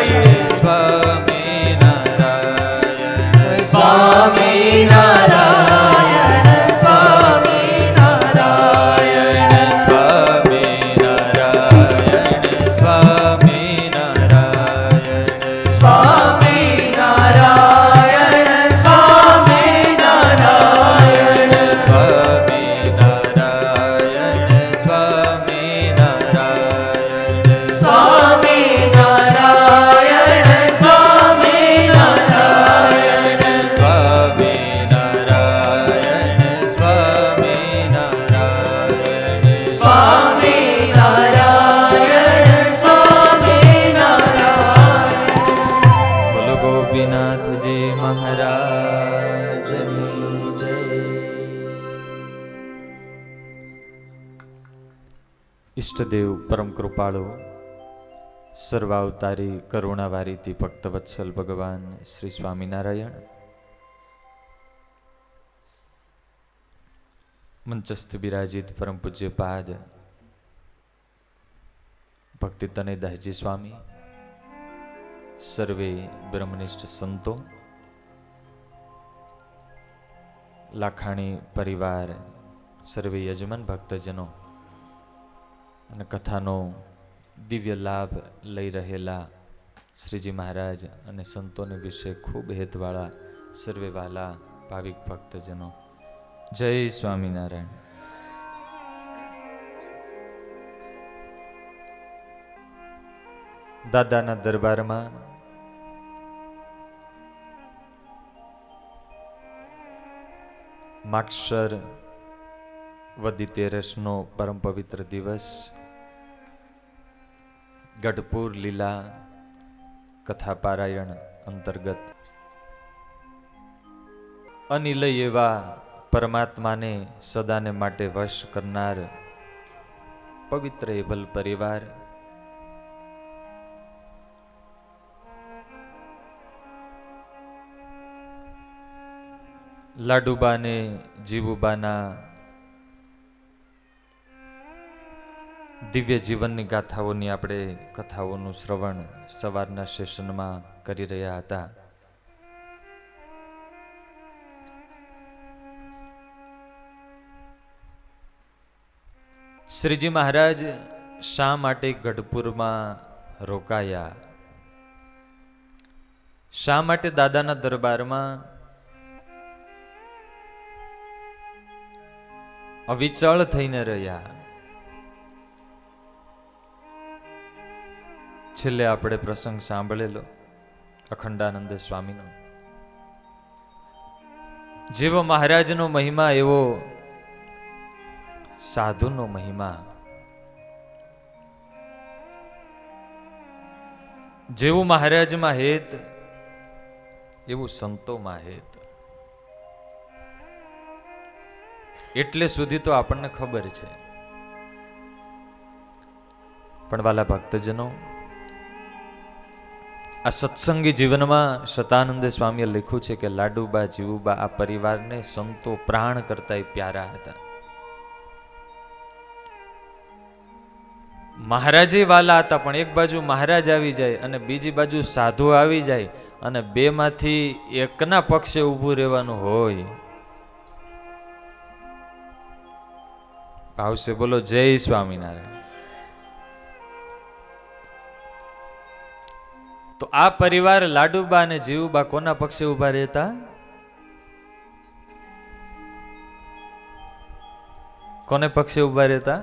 ગાઈએ સ્વામિનારાયણ સ્વામિનારાયણ સ્વામિનારાયણ સ્વામિનારાયણ સ્વામિનારાયણ સ્વામિનારાયણ સ્વામિનારાયણ સ્વામિનારાયણ સ્વામિનારાયણ સ્વામિનારાયણ સ્વામિનારાયણ સ્વામિનારાયણ સ્વામિનારાયણ બોલો ગોપીનાથજી મહારાજની જય. ઈષ્ટદેવ પરમ કૃપાળુ સર્વાવતારી કરુણાવારીથી ભક્તવત્સલ ભગવાન શ્રી સ્વામિનારાયણ મંચસ્થ બિરાજિત પરમ પૂજ્ય પાદ ભક્તિ તનયદાસજી સ્વામી, સર્વે બ્રહ્મનિષ્ઠ સંતો, લાખાણી પરિવાર, સર્વે યજમાન ભક્તજનો અને કથાનો દિવ્ય લાભ લઈ રહેલા શ્રીજી મહારાજ અને સંતોને વિશે ખૂબ હેતવાળા સર્વે વાલા ભાવિક ભક્તજનો, જય સ્વામિનારાયણ. દાદાના દરબારમાં માક્ષર વદી તેરસનો પરમ પવિત્ર દિવસ ગઢપુર લીલા કથા પારાયણ અંતર્ગત અનિલય એવા પરમાત્માને સદાને માટે વશ કરનાર પવિત્ર એભલ પરિવાર લાડુબાને જીવુબાના દિવ્ય જીવનની ગાથાઓની આપણે કથાઓનું શ્રવણ સવારના સેશનમાં કરી રહ્યા હતા. શ્રીજી મહારાજ શા માટે ગઢપુરમાં રોકાયા, શા માટે દાદાના દરબારમાં અવિચળ થઈને રહ્યા, છેલ્લે આપણે પ્રસંગ સાંભળેલો અખંડાનંદ સ્વામીનો. જેવો મહારાજનો મહિમા એવો સાધુનો મહિમા, જેવું મહારાજમાં હેત એવું સંતોમાં હેત. એટલે સુધી તો આપણને ખબર છે, પણ વાલા ભક્તજનો, આ સત્સંગી જીવનમાં શતાનંદ સ્વામીએ લખ્યું છે કે લાડુબા જીવુબા આ પરિવારને સંતો પ્રાણ કરતા પ્યારા હતા. મહારાજે વાલા હતા, પણ એક બાજુ મહારાજ આવી જાય અને બીજી બાજુ સાધુ આવી જાય અને બે માંથી એકના પક્ષે ઊભું રહેવાનું હોય. આવશે બોલો જય સ્વામિનારાયણ. તો આ પરિવાર લાડુબા અને જીવુબા કોના પક્ષે ઉભા રહેતા? કોને પક્ષે ઉભા રહેતા?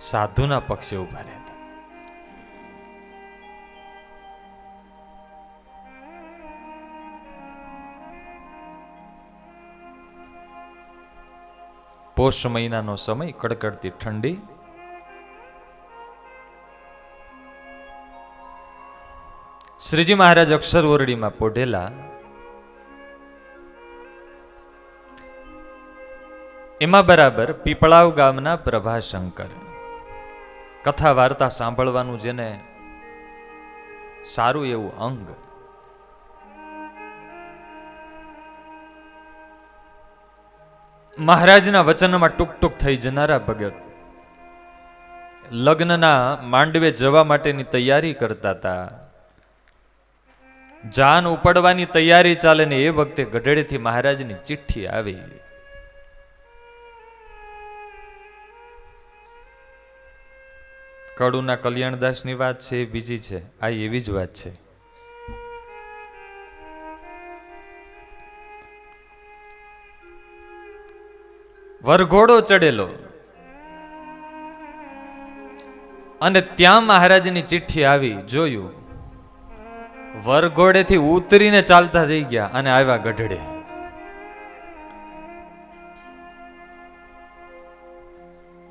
સાધુના પક્ષે ઉભા રહેતા. પોષ મહિનાનો સમય, કડકડતી ઠંડી. શ્રીજી મહારાજ અક્ષર ઓરડીમાં પોઢેલા. એમાં બરાબર પીપળાવ ગામના પ્રભાશંકર કથા વાર્તા સાંભળવાનું જેને સારું એવું અંગ, મહારાજના વચનમાં ટૂંક ટૂંક થઈ જનારા ભગત લગ્નના માંડવે જવા માટેની તૈયારી કરતા હતા. જાન ઉપાડવાની તૈયારી ચાલે ને એ વખતે ગઢડેથી મહારાજની ચિઠ્ઠી આવી. કડુના કલ્યાણદાસની વાત છે એ બીજી છે, આ એવી જ વાત છે. વરઘોડો ચડેલો અને ત્યાં મહારાજની ચિઠ્ઠી આવી. જોયું, વરઘોડેથી ઉતરીને ચાલતા થઈ ગયા અને આવ્યા ગઢડે.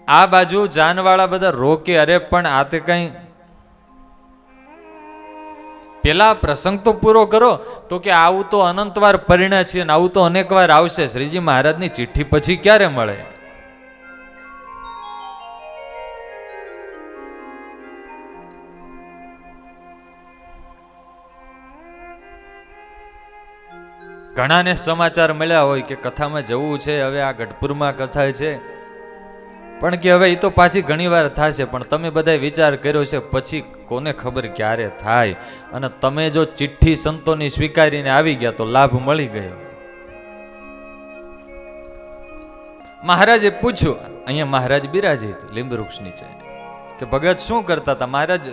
આ બાજુ જાનવાળા બધા રોકે, અરે પણ આ તે કઈ પેલા પ્રસંગ તો પૂરો કરો. તો કે આવું તો અનંતવાર પરિણા છે અને આવું તો અનેક વાર આવશે. શ્રીજી મહારાજની ચિઠ્ઠી પછી ક્યારે મળે? ઘણાને સમાચાર મળ્યા હોય કે કથામાં જવું છે, હવે આ ગઢપુરમાં કથા છે, પણ કે હવે એ તો પાછી ઘણી વાર થશે. પણ તમે બધા વિચાર કર્યો છે, પછી કોને ખબર ક્યારે થાય. અને તમે જો ચિઠ્ઠી સંતોની સ્વીકારીને આવી ગયા તો લાભ મળી ગયો. મહારાજે પૂછ્યું, અહીંયા મહારાજ બિરાજિત લીંબ વૃક્ષ નીચે, કે ભગત શું કરતા હતા? મહારાજ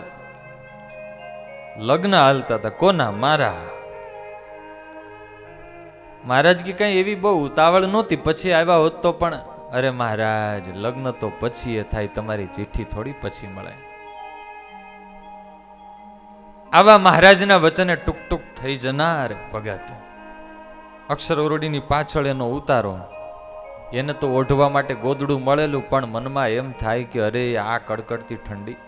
લગ્ન હાલતા હતા. કોના? મારા. મહારાજ કે કઈ એવી બહુ ઉતાવળ નહોતી, પછી આવ્યા હોત તો. પણ અરે મહારાજ, લગ્ન તો પછી એ થાય, તમારી ચિઠ્ઠી થોડી પછી મળે. આવા મહારાજના વચને ટૂંક ટૂંક થઈ જનાર ભગત. અક્ષર ઓરડીની પાછળ એનો ઉતારો, એને તો ઓઢવા માટે ગોદડું મળેલું, પણ મનમાં એમ થાય કે અરે આ કડકડતી ઠંડી.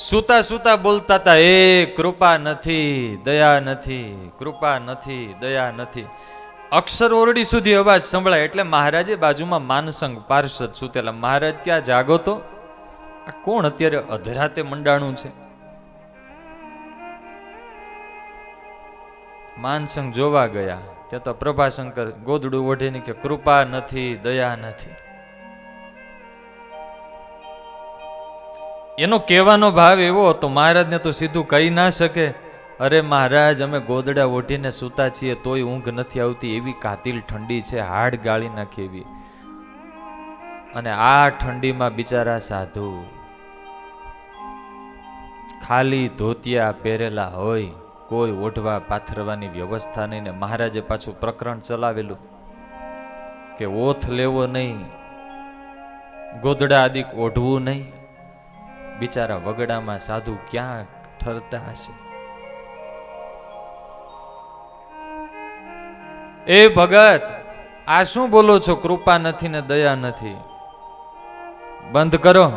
સુતા સુતા બોલતા હતા, એ કૃપા નથી, દયા નથી, કૃપા નથી, દયા નથી. અક્ષર ઓરડી સુધી અવાજ સંભળાય એટલે મહારાજે બાજુમાં માનસંગ પાર્ષદ સુતેલા. મહારાજ ક્યાં જાગો તો? આ કોણ અત્યારે અધરાતે મંડાણું છે? માનસંગ જોવા ગયા ત્યાં તો પ્રભાશંકર ગોદડું ઓઢીને કે કૃપા નથી, દયા નથી. એનો કહેવાનો ભાવ એવો હતો, મહારાજને તો સીધું કહી ના શકે, અરે મહારાજ, અમે ગોદડા ઓઢીને સૂતા છીએ તોય ઊંઘ નથી આવતી, એવી કાતિલ ઠંડી છે, હાડ ગાળી નાખે એવી. અને આ ઠંડીમાં બિચારા સાધુ ખાલી ધોતિયા પહેરેલા હોય, કોઈ ઓઢવા પાથરવાની વ્યવસ્થા નહીં. ને મહારાજે પાછું પ્રકરણ ચલાવેલું કે ઓથ લેવો નહીં, ગોદડા આદિ ઓઢવું નહીં. બિચારા વગડામાં સાધુ ક્યાં ઠરતા હશે? એ ભગત, આ શું બોલો છો? કૃપા નથી ને દયા નથી, બંધ કરો.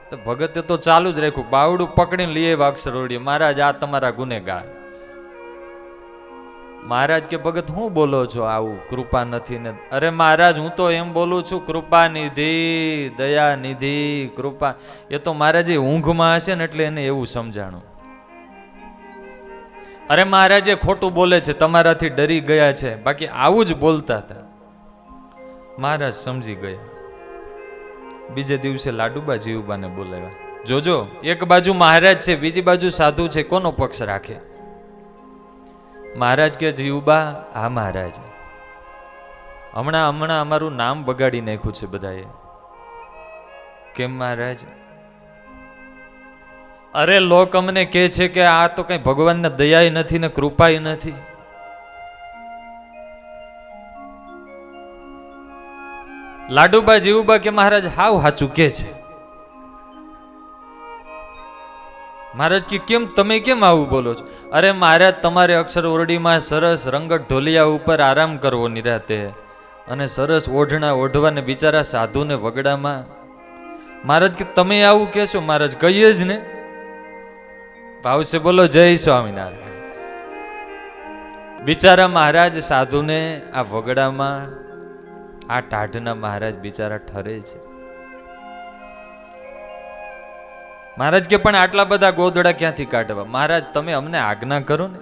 તો ભગતે તો ચાલુ જ રાખ્યું, બાવડું પકડીને લઈ આવ્યા અક્ષર ઓરડી. મહારાજ, આ તમારા ગુનેગાર. મહારાજ કે ભગત હું બોલો છો આવું? કૃપા નથી ને? અરે મહારાજ, હું તો એમ બોલું છું, કૃપા નિધિ, દયા નિધિ, કૃપા. એ તો મહારાજ ઊંઘમાં હશે ને એટલે એને એવું સમજાણું. અરે મહારાજ ખોટું બોલે છે, તમારાથી ડરી ગયા છે, બાકી આવું જ બોલતા હતા. મહારાજ સમજી ગયા. બીજે દિવસે લાડુબા જીવુબાને બોલાવ્યા. જોજો, એક બાજુ મહારાજ છે, બીજી બાજુ સાધુ છે, કોનો પક્ષ રાખે? મહારાજ કે જીવુબા, હા મહારાજ, હમણાં અમારું નામ બગાડી નાખ્યું છે બધાએ. કેમ મહારાજ? અરે લોક અમને કહે છે કે આ તો કઈ ભગવાનને દયાય નથી ને કૃપાય નથી. લાડુબા જીવુબા કે મહારાજ હાવ હાચું કે છે. મહારાજ કે કેમ, તમે કેમ આવું બોલો છો? અરે મહારાજ, તમારે અક્ષર ઓરડીમાં સરસ રંગત ઢોલિયા ઉપર આરામ કરવો નિરાતે, અને સરસ ઓઢણા ઓઢવાને બિચારા સાધુને વગડામાં. મહારાજ કે તમે આવું કહેશો? મહારાજ કહીએ જ ને. ભાવસે બોલો જય સ્વામિનારાયણ. બિચારા મહારાજ સાધુને આ વગડામાં, આ ટાઢના મહારાજ બિચારા ઠરે છે. મહારાજ કે પણ આટલા બધા ગોદડા ક્યાંથી કાઢવા? મહારાજ, તમે અમને આજ્ઞા કરો ને.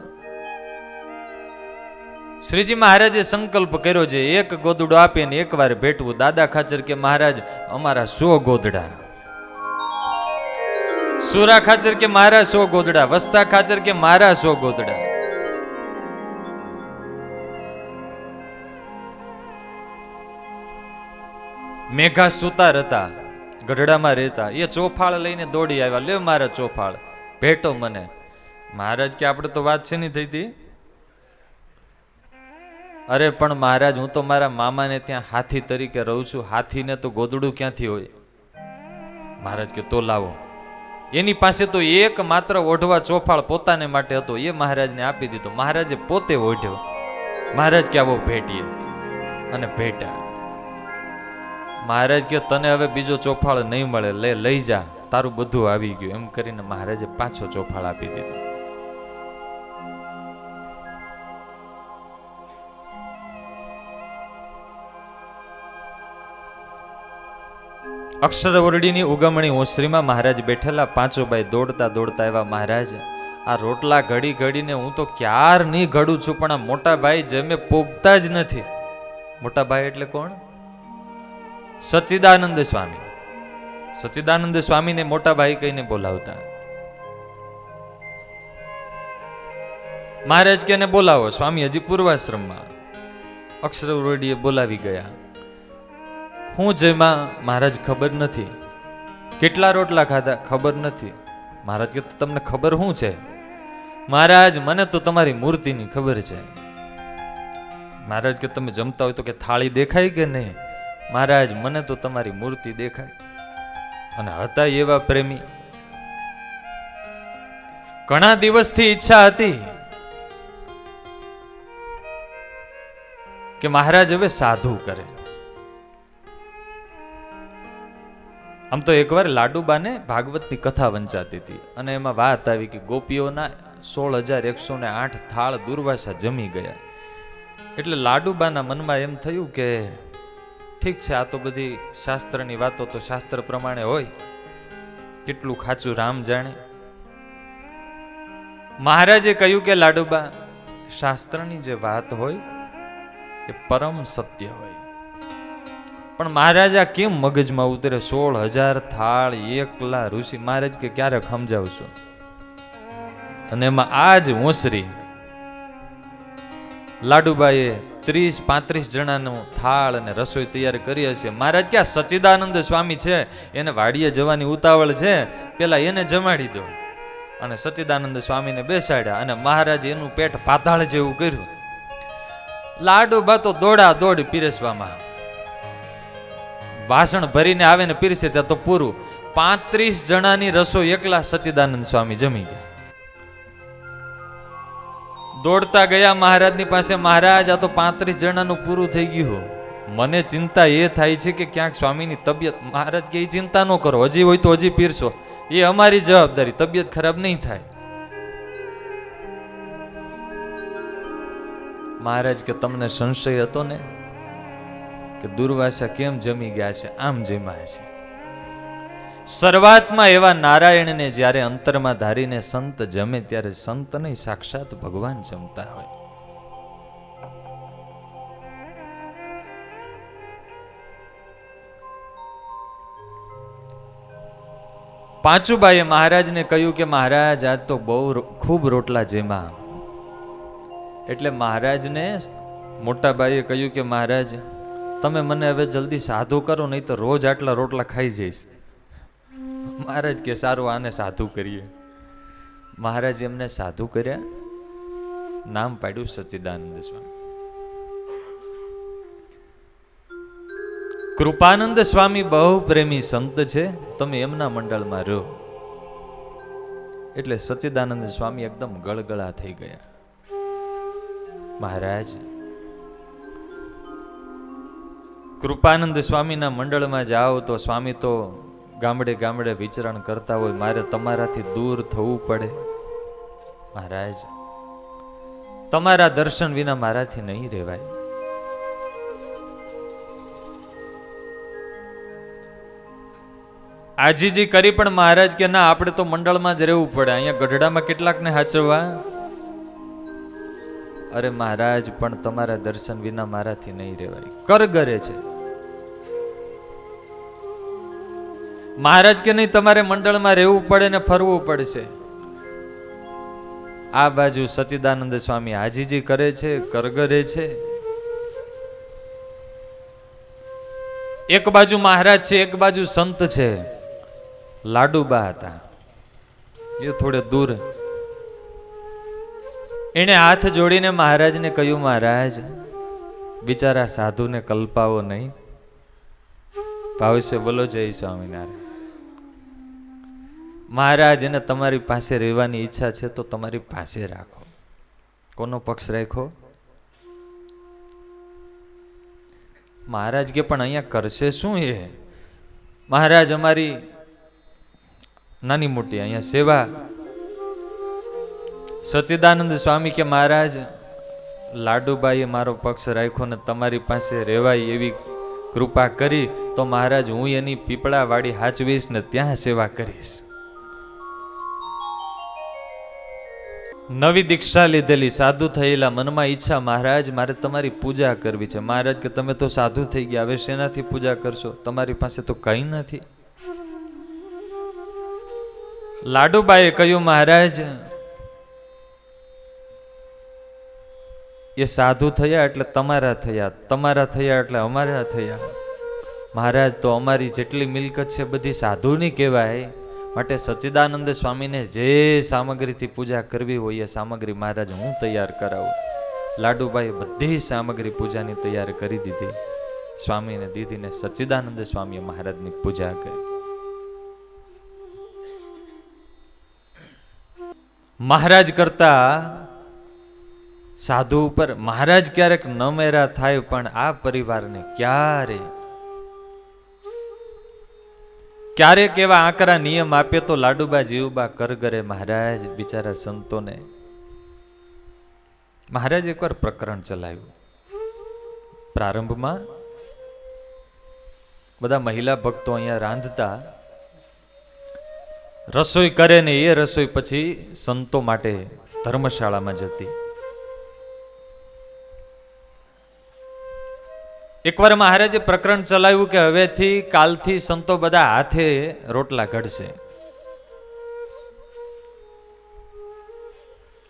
શ્રીજી મહારાજે સંકલ્પ કર્યો છે, એક ગોદડો આપીને એક વાર ભેટવું. દાદા ખાચર કે મહારાજ, અમારા 100 ગોદડા. સુરા ખાચર કે મારા 100 ગોદડા, વસ્તા ખાચર કે મારા 100 ગોદડા. મેઘા સુતાર હતા, ગઢડામાં રહેતા, એ ચોફાળ લઈને દોડી આવ્યા, લે મારા ચોફાળ ભેટો મને. મહારાજ કે આપણે તો વાત છે નહીં થઈ હતી. અરે પણ મહારાજ, હું તો મારા મામાને ત્યાં હાથી તરીકે રહું છું, હાથીને તો ગોદડું ક્યાંથી હોય? મહારાજ કે તો લાવો. એની પાસે તો એક માત્ર ઓઢવા ચોફાળ પોતાને માટે હતો, એ મહારાજને આપી દીધો. મહારાજે પોતે ઓઢ્યો. મહારાજ કે આવો ભેટીએ, અને ભેટ્યા. મહારાજ કે તને હવે બીજો ચોફાળ નહીં મળે, લઈ જા, તારું બધું આવી ગયું. એમ કરીને મહારાજે પાછો ચોફાળ આપી દીધો. અક્ષર ઓરડીની ઉગમણી ઓસરીમાં મહારાજ બેઠેલા. પાંચો ભાઈ દોડતા દોડતા એવા. મહારાજ, આ રોટલા ઘડી ઘડીને હું તો ક્યાર નહીં ઘડું છું, પણ આ મોટા ભાઈ જમે પોગતા જ નથી. મોટા ભાઈ એટલે કોણ? સચ્ચિદાનંદ સ્વામી. સચ્ચિદાનંદ સ્વામીને મોટા ભાઈ કહીને બોલાવતા. મહારાજ કે એને બોલાવો. સ્વામી હજી પૂર્વાશ્રમમાં. અક્ષર ઓરડીએ બોલાવી ગયા. હું જેમાં મહારાજ ખબર નથી. કેટલા રોટલા ખાધા ખબર નથી. મહારાજ કે તમને ખબર શું છે? મહારાજ, મને તો તમારી મૂર્તિની ખબર છે. મહારાજ કે તમે જમતા હોય તો કે થાળી દેખાય કે નહીં? મહારાજ, મને તો તમારી મૂર્તિ દેખાય. અને હતા એવા પ્રેમી. ઘણા દિવસથી ઈચ્છા હતી કે મહારાજ હવે સાધુ કરે. આમ તો એકવાર લાડુબાને ભાગવતની કથા વંચાતી હતી, અને એમાં વાત આવી કે ગોપીઓના 16,108 થાળ દુર્વાસા જમી ગયા. એટલે લાડુબાના મનમાં એમ થયું કે ઠીક છે, આ તો બધી શાસ્ત્રની વાતો તો શાસ્ત્ર પ્રમાણે હોય, કેટલું ખાચું રામ જાણે. મહારાજે કહ્યું કે લાડુબા, શાસ્ત્રની જે વાત હોય એ પરમ સત્ય હોય. પણ મહારાજ આ કેમ મગજમાં ઉતરે? 16,000 થાળ, એકલા ઋષિ. મહારાજ કે ક્યારેક સમજાવશો. અને એમાં આ જ ઓસરી લાડુબાઈએ 30-35 જણાનું થાળ અને રસોઈ તૈયાર કરી હશે. મહારાજ કે આ સચ્ચિદાનંદ સ્વામી છે, એને વાડીએ જવાની ઉતાવળ છે, પેલા એને જમાડી દો. અને સચ્ચિદાનંદ સ્વામીને બેસાડ્યા, અને મહારાજ એનું પેટ પાતાળ જેવું કર્યું. લાડુબા તો દોડા દોડ પીરસવામાં. વાસણ ભરીને આવે ને પીરસે ત્યાં તો પૂરું. 35 જણાની રસોઈ એકલા સચ્ચિદાનંદ સ્વામી જમી ગયા. દોડતા ગયા મહારાજની પાસે. મહારાજ, આ તો 35 જણાનું પૂરું થઈ ગયું. મને ચિંતા એ થાય છે કે ક્યાંક સ્વામીની તબિયત. મહારાજ કે ચિંતા ન કરો, હજી હોય તો હજી પીરસો, એ અમારી જવાબદારી, તબિયત ખરાબ નહીં થાય. મહારાજ કે તમને સંશય હતો ને કે દુર્વાસા કેમ જમી ગયા છે? આમ જમ્યા છે. શરૂઆતમાં એવા નારાયણને જ્યારે અંતરમાં ધારીને સંત જમે, ત્યારે સંત નહીં, સાક્ષાત ભગવાન જમતા હોય. પાંચુબાઈએ મહારાજને કહ્યું કે મહારાજ, આજ તો બહુ ખૂબ રોટલા જેમાં. એટલે મહારાજને મોટાબાઈએ કહ્યું કે મહારાજ, તમે મને હવે જલ્દી સાધુ કરો, નહીં તો રોજ આટલા રોટલા ખાઈ જઈશ. મહારાજ કે સારું, આને સાધુ કરીએ. મહારાજ એમને સાધુ કર્યા. નામ પાડ્યું સચ્ચિદાનંદ સ્વામી. કૃપાનંદ સ્વામી બહુ પ્રેમી સંત છે, તમે એમના મંડળમાં રહો. એટલે સચ્ચિદાનંદ સ્વામી એકદમ ગળગળા થઈ ગયા. મહારાજ, કૃપાનંદ સ્વામીના મંડળમાં જાઓ તો સ્વામી તો ગામડે ગામડે વિચરણ કરતા હોય, મારે તમારાથી દૂર થવું પડે. મહારાજ, તમારા દર્શન વિના મારાથી નહીં રહેવાય. આજીજી કરી પણ મહારાજ કે ના, આપણે તો મંડળમાં જ રહેવું પડે, અહીંયા ગઢડામાં કેટલાકને હાચવવા. અરે મહારાજ, પણ તમારા દર્શન વિના મારાથી નહીં રહેવાય. કરગરે છે. મહારાજ કે નહીં, તમારે મંડળમાં રહેવું પડે ને ફરવું પડશે. આ બાજુ સચ્ચિદાનંદ સ્વામી હાજીજી કરે છે, કરગરે છે. એક બાજુ મહારાજ છે, એક બાજુ સંત છે. લાડુબા હતા, એ થોડે દૂર. એને હાથ જોડીને મહારાજને કહ્યું, મહારાજ બિચારા સાધુને કલ્પાવો નહીં. ભાવશે બોલો જય સ્વામિનારાયણ. મહારાજ, એને તમારી પાસે રહેવાની ઈચ્છા છે તો તમારી પાસે રાખો. કોનો પક્ષ રાખ્યો? મહારાજ કે પણ અહીંયા કરશે શું? એ મહારાજ અમારી નાની મોટી અહીંયા સેવા. સચ્ચિદાનંદ સ્વામી કે મહારાજ, લાડુબાઈએ મારો પક્ષ રાખ્યો ને તમારી પાસે રહેવાય એવી કૃપા કરી તો મહારાજ હું એની પીપળા વાડી હાચવીશ ને ત્યાં સેવા કરીશ. નવી દીક્ષા લીધેલી, સાધુ થયેલા, મનમાં ઈચ્છા, મહારાજ મારે તમારી પૂજા કરવી છે. મહારાજ કે તમે તો સાધુ થઈ ગયા, હવે શેનાથી પૂજા કરશો? તમારી પાસે તો કંઈ નથી. લાડુબાઈએ કહ્યું, મહારાજ એ સાધુ થયા એટલે તમારા થયા, તમારા થયા એટલે અમારા થયા. મહારાજ તો અમારી જેટલી મિલકત છે બધી સાધુની કહેવાય. માટે સચ્ચિદાનંદ સ્વામીને જે સામગ્રીથી પૂજા કરવી હોય એ સામગ્રી મહારાજ હું તૈયાર કરાવું. લાડુબાઈએ બધી સામગ્રી પૂજાની તૈયાર કરી દીધી, સ્વામીને દીધી ને સચ્ચિદાનંદ સ્વામીએ મહારાજની પૂજા કરી. મહારાજ કરતા સાધુ ઉપર મહારાજ ક્યારેક નમેરા થાય, પણ આ પરિવારને ક્યારેક એવા આકરા નિયમ આપે તો લાડુબા જીવબા કરગરે. મહારાજ બિચારા સંતોને મહારાજ એકવાર પ્રકરણ ચલાવ્યું. પ્રારંભમાં બધા મહિલા ભક્તો અહીંયા રાંધતા, રસોઈ કરે ને એ રસોઈ પછી સંતો માટે ધર્મશાળામાં જતી. એકવાર મહારાજે પ્રકરણ ચલાવ્યું કે હવેથી કાલથી સંતો બધા હાથે રોટલા ઘડશે.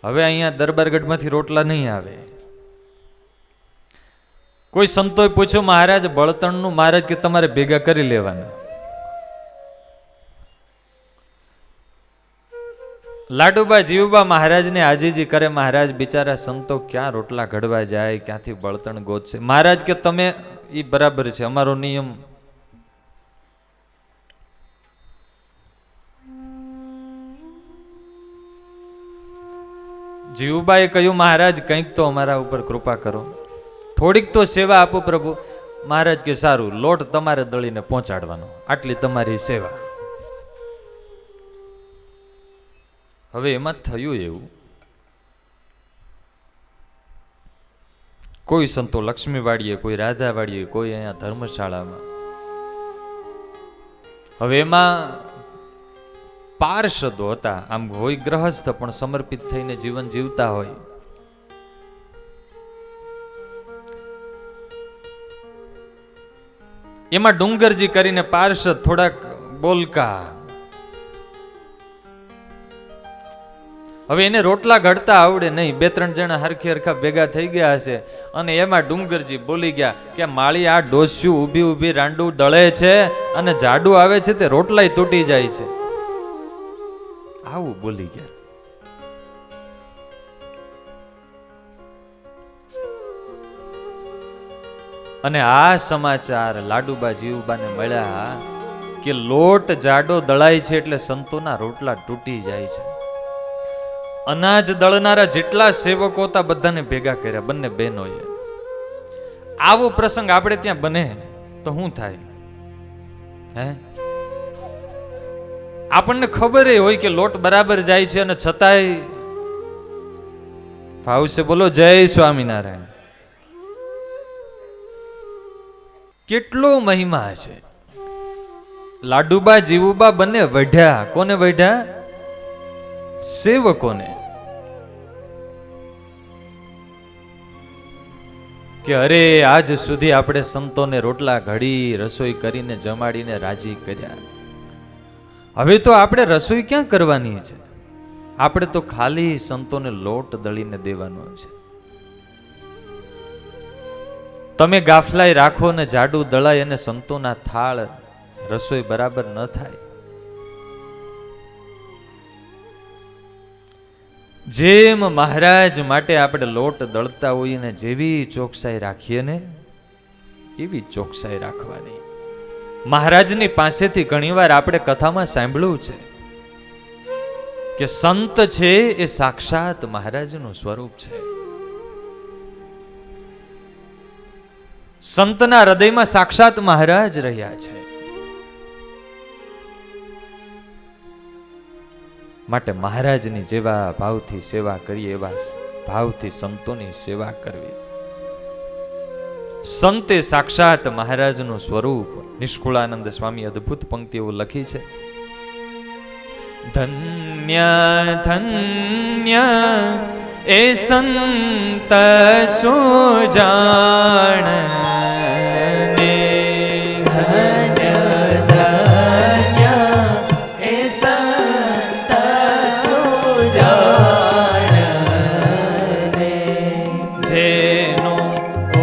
હવે અહીંયા દરબારગઢમાંથી રોટલા નહીં આવે. કોઈ સંતોએ પૂછ્યું, મહારાજ બળતણનું? મહારાજ કે તમારે ભેગા કરી લેવાના. લાડુબા જીવબા મહારાજને આજીજી કરે, મહારાજ બિચારા સંતો ક્યાં રોટલા ઘડવા જાય, ક્યાંથી બળતણ ગોતશે? મહારાજ કે તમે ઈ બરાબર છે, અમારો નિયમ. જીવબાએ કહ્યું, મહારાજ કંઈક તો અમારા ઉપર કૃપા કરો, થોડીક તો સેવા આપો પ્રભુ. મહારાજ કે સારું, લોટ તમારે દળીને પહોંચાડવાનો, આટલી તમારી સેવા. હવે એમાં થયું એવું, કોઈ સંતો લક્ષ્મીવાડીએ, કોઈ રાધાવાડીએ, કોઈ અહીંયા ધર્મશાળામાં. હવે એમાં પાર્ષદો હતા, આમ હોય ગ્રહસ્થ પણ સમર્પિત થઈને જીવન જીવતા હોય. એમાં ડુંગરજી કરીને પાર્ષદ થોડાક બોલકા. હવે એને રોટલા ઘડતા આવડે નહીં, બે ત્રણ જણા હરખી હરખા ભેગા થઈ ગયા હશે અને એમાં ડુંગરજી બોલી ગયા કે માળી આ ડોસ્યું ઊભી ઊભી રાંડું દળે છે અને જાડું આવે છે તે રોટલાય તૂટી જાય છે. આવું બોલી ગયા. અને આ સમાચાર લાડુબા જીવબાને મળ્યા કે લોટ જાડો દળાય છે એટલે સંતોના રોટલા તૂટી જાય છે. અનાજ દળનારા જેટલા સેવકો હતા બધાને ભેગા કર્યા, બંને બહેનોએ. આવો પ્રસંગ આપણે ત્યાં બને તો શું થાય? હે, આપણને ખબર હોય કે લોટ બરાબર જાય છે અને છતાંય ભાવશે બોલો જય સ્વામિનારાયણ. કેટલો મહિમા છે. લાડુબા જીવુબા બંને વઢ્યા. કોને વઢ્યા? સેવકોને. કે અરે આજ સુધી આપણે સંતોને રોટલા ઘડી રસોઈ કરીને જમાડીને રાજી કર્યા, હવે તો આપણે રસોઈ ક્યાં કરવાની છે? આપણે તો ખાલી સંતોને લોટ દળીને દેવાનો છે. તમે ગાફલાઈ રાખો ને જાડુ દળાય અને સંતોના થાળ રસોઈ બરાબર ન થાય. જેમ મહારાજ માટે આપણે લોટ દળતા હોઈએ ને જેવી ચોકસાઈ રાખીએ ને એવી ચોકસાઈ રાખવાની. મહારાજની પાસેથી ઘણીવાર આપણે કથામાં સાંભળ્યું છે કે સંત છે એ સાક્ષાત મહારાજનું સ્વરૂપ છે. સંતના હૃદયમાં સાક્ષાત મહારાજ રહ્યા છે. માટે મહારાજની જેવા ભાવથી સેવા કરીએ એવા ભાવથી સંતોની સેવા કરવી. સંતે સાક્ષાત મહારાજનું સ્વરૂપ. નિષ્કુળાનંદ સ્વામી અદ્ભુત પંક્તિઓ લખી છે. ધન્ય ધન્ય એ સંત સુજાણ ને ધન્ય ધન્ય એ સંત સુજાણને જેનું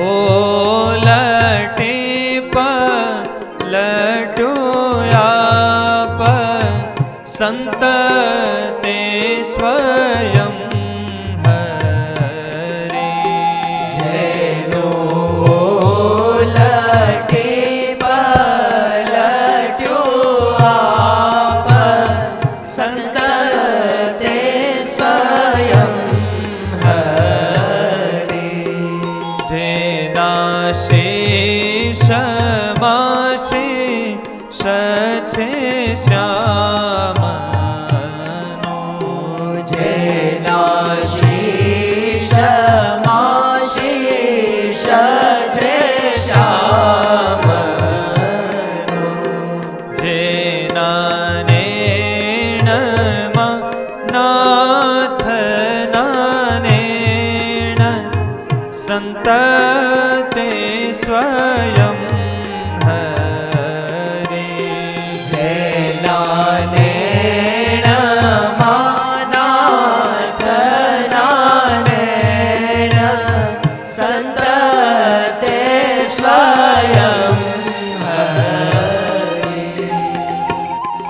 ઓલટી પલટું આપ સંત તે સ્વયં સંત તે સ્વયં હરે. જેના નેણમાં નાથના નેણ સંત તે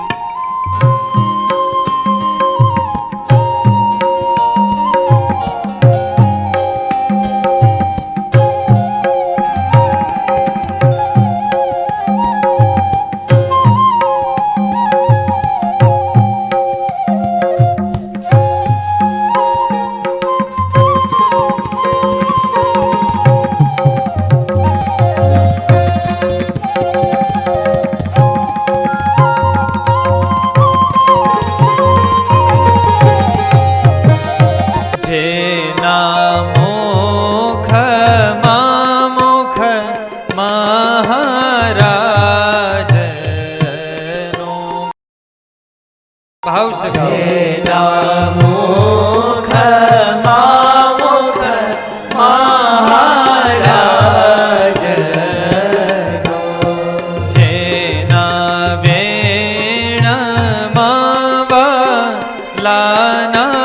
સ્વયં ભાવ છે જેના વેણમાં વાલાના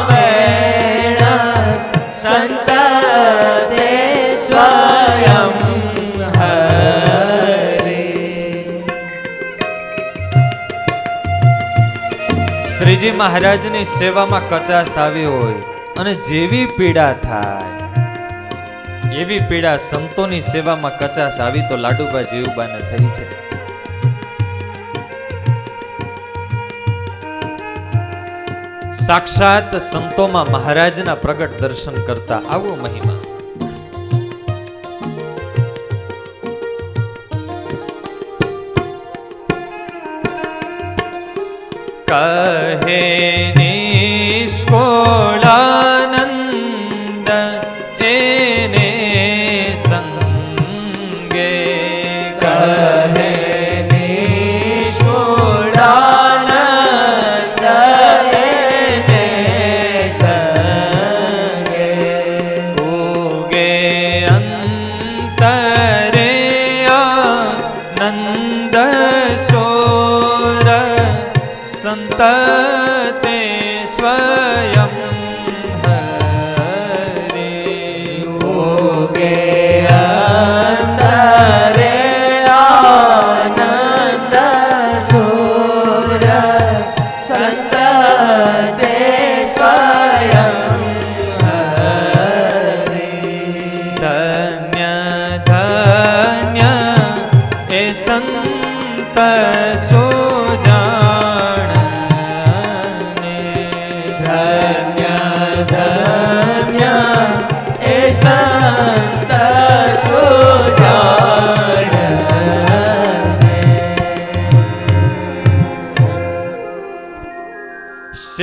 વેણ સંત તે સ્વયં શ્રીજી મહારાજની સેવામાં કચાશ આવી હોય અને જેવી પીડા થાય એવી પીડા સંતોની સેવામાં કચાશ આવી તો લાડુબા જીવબાને થઈ છે. સાક્ષાત સંતોમાં મહારાજના પ્રગટ દર્શન કરતા આવો મહિમા. કહે નિષ્કુળાનંદ એને સંગે કહે નિષ્કુળાનંદ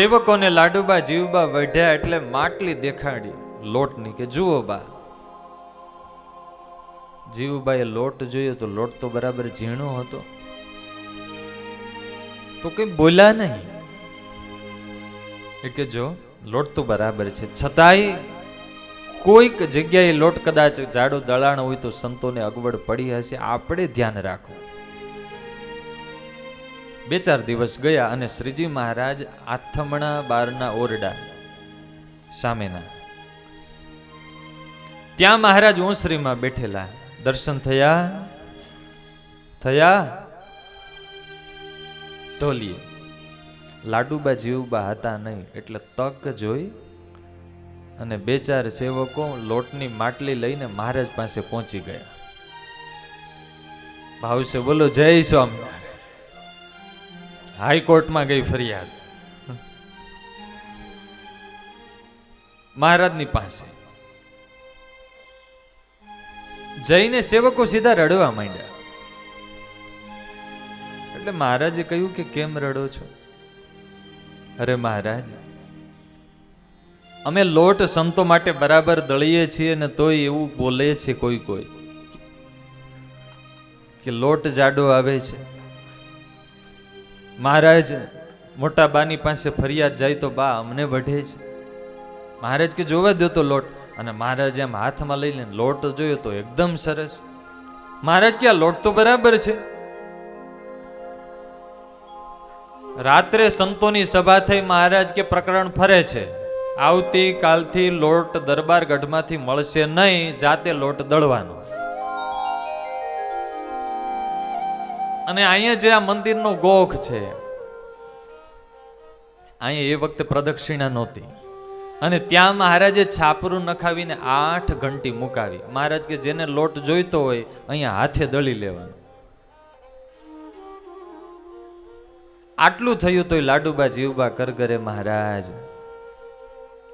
સેવકોને લાડુબા જીવબા વઢ્યા એટલે માટલી દેખાડી લોટની કે જુઓ બા. જીવબાએ લોટ જોયો તો લોટ તો બરાબર ઝીણો હતો, તો કઈ બોલ્યા નહીં. એ કે જો લોટ તો બરાબર છે, છતાંય કોઈક જગ્યાએ લોટ કદાચ જાડો દળાણ હોય તો સંતોને અગવડ પડી હશે, આપણે ધ્યાન રાખવું. 2-4 દિવસ ગયા અને શ્રીજી મહારાજ આથમણા બારના ઓરડા સામેના ત્યાં મહારાજ ઓસરીમાં બેઠેલા. દર્શન થયા ઢોલીએ. લાડુબા જીવબા હતા નહીં એટલે તક જોઈ અને 2-4 સેવકો લોટની માટલી લઈને મહારાજ પાસે પહોંચી ગયા. ભાવશે બોલો જય સ્વામિનારાયણ. હાઈકોર્ટમાં ગઈ ફરિયાદ મહારાજની પાસે. જઈને સેવકો સીધા રડવા માંડ્યા. એટલે મહારાજે કહ્યું કે કેમ રડો છો? અરે મહારાજ, અમે લોટ સંતો માટે બરાબર દળીએ છીએ ને તોય એવું બોલે છે કોઈ કે લોટ જાડો આવે છે. મહારાજ મોટા બાની પાસે ફરિયાદ જાય તો બા અમને વઢે છે. મહારાજ કે જોવા દો તો લોટ. અને મહારાજ એમ હાથમાં લઈ લઈને લોટ જોયો તો એકદમ સરસ. મહારાજ કે આ લોટ તો બરાબર છે. રાત્રે સંતોની સભા થઈ. મહારાજ કે પ્રકરણ ફરે છે, આવતી કાલથી લોટ દરબાર ગઢમાંથી મળશે નહીં, જાતે લોટ દળવાનો. અને અહીંયા જે આ મંદિરનો ગોખ છે, અહીંયા એ વખતે પ્રદક્ષિણા નહોતી અને ત્યાં મહારાજે છાપરું નખાવીને 8 ઘંટી મુકાવી. મહારાજ કે જેને લોટ જોઈતો હોય અહીંયા હાથે દળી લેવાનો. આટલું થયું તોય લાડુબા જીવબા કરગરે મહારાજ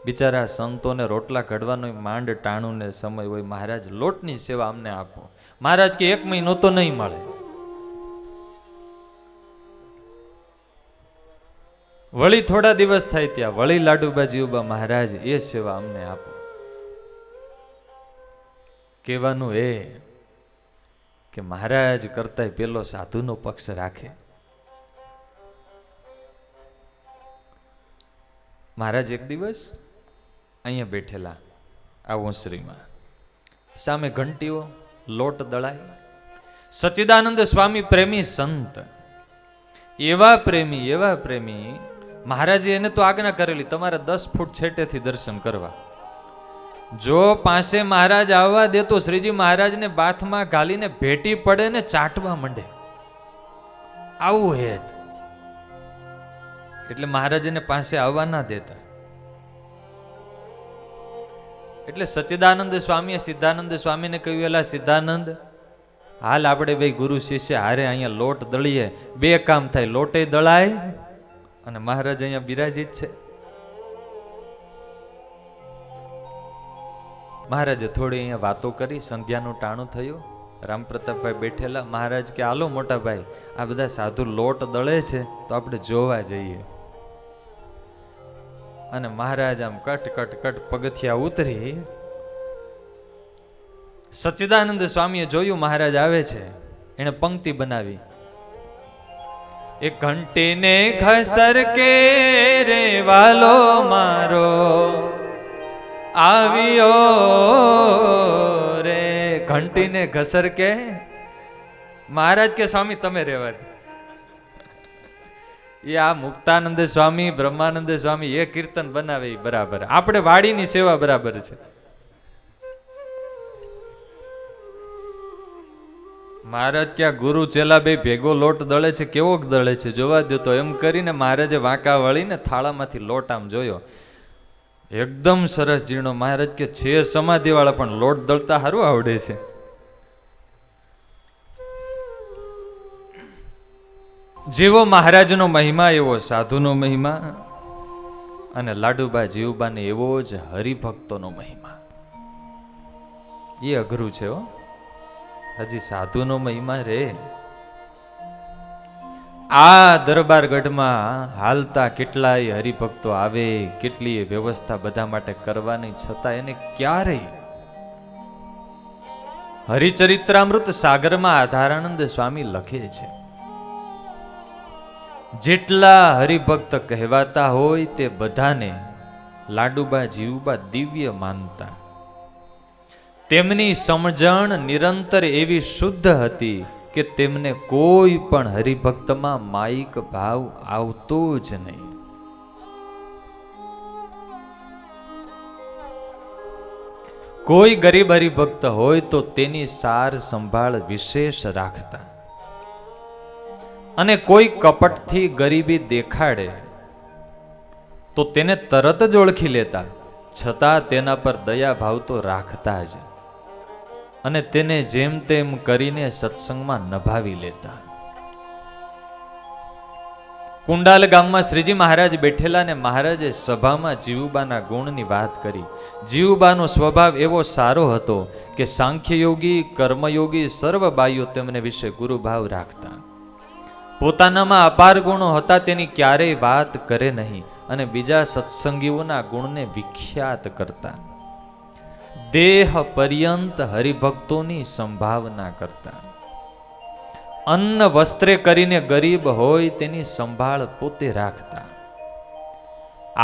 બિચારા સંતોને રોટલા ઘડવાનો માંડ ટાણું ને સમય હોય. મહારાજ લોટની સેવા અમને આપો. મહારાજ કે 1 મહિનો તો નહીં મળે. વળી થોડા દિવસ થાય ત્યાં વળી લાડુબા જીવબા મહારાજ એ સેવા અમને આપો. કહેવાનું એ કે મહારાજ કરતાય પેલો સાધુનો પક્ષ રાખે. મહારાજ એક દિવસ અહીંયા બેઠેલા આ ઓસરીમાં, સામે ઘંટીઓ, લોટ દળાય. સચ્ચિદાનંદ સ્વામી પ્રેમી સંત, એવા પ્રેમી મહારાજે એને તો આજ્ઞા કરેલી તમારે 10 ફૂટ છેટેથી દર્શન કરવા. જો પાસે મહારાજ આવવા દે તો શ્રીજી મહારાજને બાથમાં ગાલીને ભેટી પડે ને ચાટવા માંડે. આવું હેત એટલે મહારાજને પાસે આવવા ના દેતા. એટલે સચ્ચિદાનંદ સ્વામીએ સિદ્ધાનંદ સ્વામીને કહ્યું, એલા સિદ્ધાનંદ, હાલ આપણે બે ગુરુ શિષ્ય હારે અહીંયા લોટ દળીએ, 2 કામ થાય, લોટે દળાય અને મહારાજ અહીંયા બિરાજીત છે. મહારાજે થોડી અહીંયા વાતો કરી. સંધ્યાનું ટાણું થયું. રામપ્રતાપભાઈ બેઠેલા. મહારાજ કે હાલો મોટા ભાઈ, આ બધા સાધુ લોટ દળે છે તો આપણે જોવા જઈએ. અને મહારાજ આમ કટ પગથિયા ઉતરી. સચ્ચિદાનંદ સ્વામીએ જોયું મહારાજ આવે છે, એને પંક્તિ બનાવી. એક ઘંટીને ઘસર કે રે વાલો મારો આવ્યો રે. ઘંટીને ઘસર કે. મહારાજ કે સ્વામી તમે રહેવા દે. એ આ મુક્તાનંદ સ્વામી, બ્રહ્માનંદ સ્વામી એ કીર્તન બનાવે બરાબર, આપણે વાડીની સેવા બરાબર છે. મહારાજ ક્યાં ગુરુ ચેલા બે ભેગો લોટ દળે છે, કેવો દળે છે જોવા દો. તો એમ કરીને મહારાજે વાંકા વળીને થાળામાંથી લોટ આમ જોયો, એકદમ સરસ ઝીણો. મહારાજ કે છે સમાધિ વાળા પણ લોટ દળતા સારું આવડે છે. જેવો મહારાજનો મહિમા એવો સાધુનો મહિમા, અને લાડુબા જીવબાને એવો જ હરિભક્તોનો મહિમા. એ અઘરું છે હો. હજી સાધુનો મહિમા રે. આ દરબારગઢમાં હાલતા કેટલાય હરિભક્તો આવે, કેટલીય વ્યવસ્થા બધા માટે કરવાની, છતાં એને ક્યારેય હરિચરિત્રામૃત સાગરમાં આધારાનંદ સ્વામી લખે છે, જેટલા હરિભક્ત કહેવાતા હોય તે બધાને લાડુબા જીવુબા દિવ્ય માનતા. તેમની સમજણ નિરંતર એવી શુદ્ધ હતી કે તેમને કોઈ પણ હરિભક્તમાં માયિક ભાવ આવતો જ નહીં. કોઈ ગરીબ હરિભક્ત હોય તો તેની સાર સંભાળ વિશેષ રાખતા, અને કોઈ કપટથી ગરીબી દેખાડે તો તેને તરત જ ઓળખી લેતા, છતાં તેના પર દયા ભાવ તો રાખતા જ, અને તેને જેમ તેમ કરીને સત્સંગમાં નભાવી લેતા. કુંડાલ ગામમાં શ્રીજી મહારાજ બેઠેલા ને મહારાજે સભામાં જીવુબાના ગુણની વાત કરી. જીવુબાનો સ્વભાવ એવો સારો હતો કે સાંખ્યયોગી, કર્મયોગી સર્વ બાઈઓ તેમને વિશે ગુરુભાવ રાખતા. પોતાનામાં અપાર ગુણો હતા તેની ક્યારેય વાત કરે નહીં, અને બીજા સત્સંગીઓના ગુણને વિખ્યાત કરતા. દેહ પર્યંત હરિભક્તોની સંભાવના કરતા. અન્ન વસ્ત્રે કરીને ગરીબ હોય તેની સંભાળ પોતે રાખતા.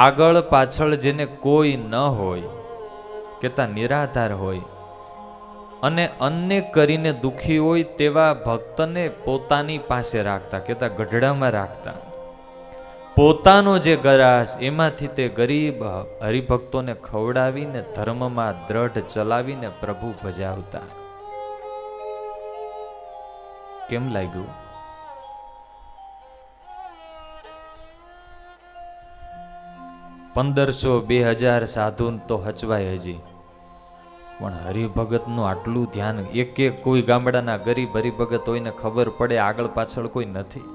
આગળ પાછળ જેને કોઈ ન હોય, કેતા નિરાધાર હોય, અને અન્ય કરીને દુખી હોય તેવા ભક્તને પોતાની પાસે રાખતા, કેતા ગઢડામાં રાખતા. પોતાનો જે ગરાસ એમાંથી તે ગરીબ હરિભક્તોને ખવડાવીને ધર્મમાં દ્રઢ ચલાવીને પ્રભુ ભજાવતા. કેમ લાગ્યું? પંદરસો 2000 સાધુ તો હચવાય હજી, પણ હરિભગતનું આટલું ધ્યાન, એક એક કોઈ ગામડાના ગરીબ હરિભગત હોય ને ખબર પડે આગળ પાછળ કોઈ નથી.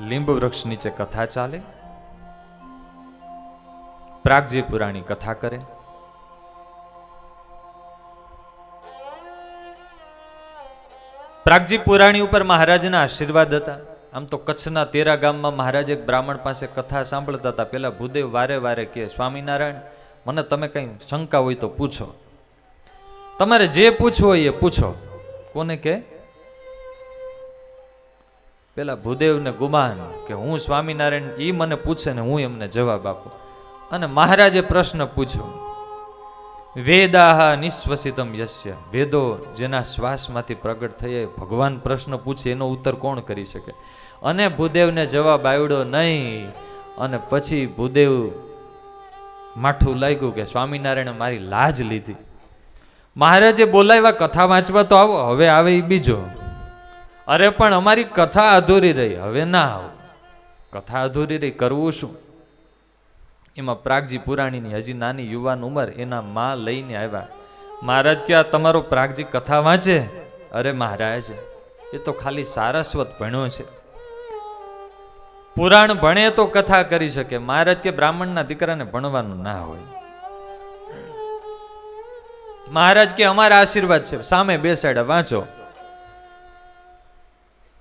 લીંબ વૃક્ષ નીચે કથા ચાલે, પ્રાગજી પુરાણી કથા કરે. પ્રાગજી પુરાણી ઉપર મહારાજના આશીર્વાદ હતા. આમ તો કચ્છના તેરા ગામમાં મહારાજ એક બ્રાહ્મણ પાસે કથા સાંભળતા હતા. પેલા ભૂદેવ વારે વારે કે, સ્વામિનારાયણ મને તમે કઈ શંકા હોય તો પૂછો, તમારે જે પૂછવું હોય એ પૂછો. કોને કે? પેલા ભૂદેવને ગુમાન કે હું સ્વામિનારાયણ, ઈ મને પૂછે ને હું એમને જવાબ આપું. અને મહારાજે પ્રશ્ન પૂછ્યો, વેદાહ નિશ્વસિતમ યસ્ય, વેદો જેના શ્વાસમાંથી પ્રગટ થયે, ભગવાન પ્રશ્ન પૂછે એનો ઉત્તર કોણ કરી શકે? અને ભૂદેવને જવાબ આવડ્યો નહીં. અને પછી ભૂદેવ માઠું લાગ્યું કે સ્વામિનારાયણે મારી લાજ લીધી. મહારાજે બોલાવ્યા, કથા વાંચવા તો આવો. હવે આવે એ બીજો. અરે પણ અમારી કથા અધૂરી રહી, હવે ના આવો. કથા અધૂરી રહી, કરવું શું? એમાં પ્રાગજી પુરાણીની હજી નાની યુવાન ઉંમર, એના માં લઈને આવ્યા. મહારાજ કે, આ તમારો પ્રાગજી કથા વાંચે? અરે મહારાજ, એ તો ખાલી સારસ્વત ભણ્યો છે, પુરાણ ભણે તો કથા કરી શકે. મહારાજ કે, બ્રાહ્મણના દીકરાને ભણવાનું ના હોય. મહારાજ કે, અમારા આશીર્વાદ છે, સામે બેસાડ્યા, વાંચો.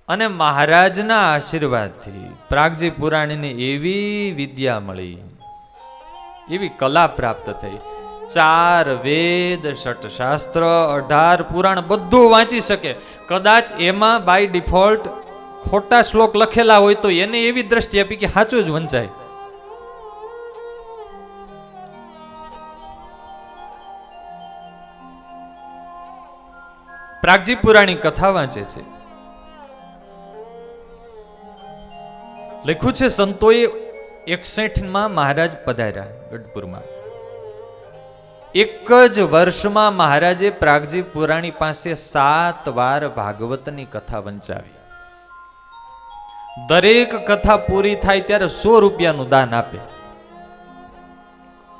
અને મહારાજના આશીર્વાદથી પ્રાગજી પુરાણીને એવી વિદ્યા મળી, એવી કલા પ્રાપ્ત થઈ. 4 વેદ, 6 શાસ્ત્ર, 18 પુરાણ બધું વાંચી શકે. કદાચ એમાં બાય ડિફોલ્ટ ખોટા શ્લોક લખેલા હોય તો એને એવી દ્રષ્ટિ આપી કે સાચું જ વંચાય. પ્રાગજી પુરાણી કથા વાંચે છે. લખ્યું છે સંતોએ 61માં મહારાજ પધાર્યા ગઢપુરમાં. એક જ વર્ષમાં મહારાજે પ્રાગજી પુરાણી પાસે 7 વાર ભાગવતની કથા વંચાવી. દરેક કથા પૂરી થાય ત્યારે 100 રૂપિયાનું દાન આપે.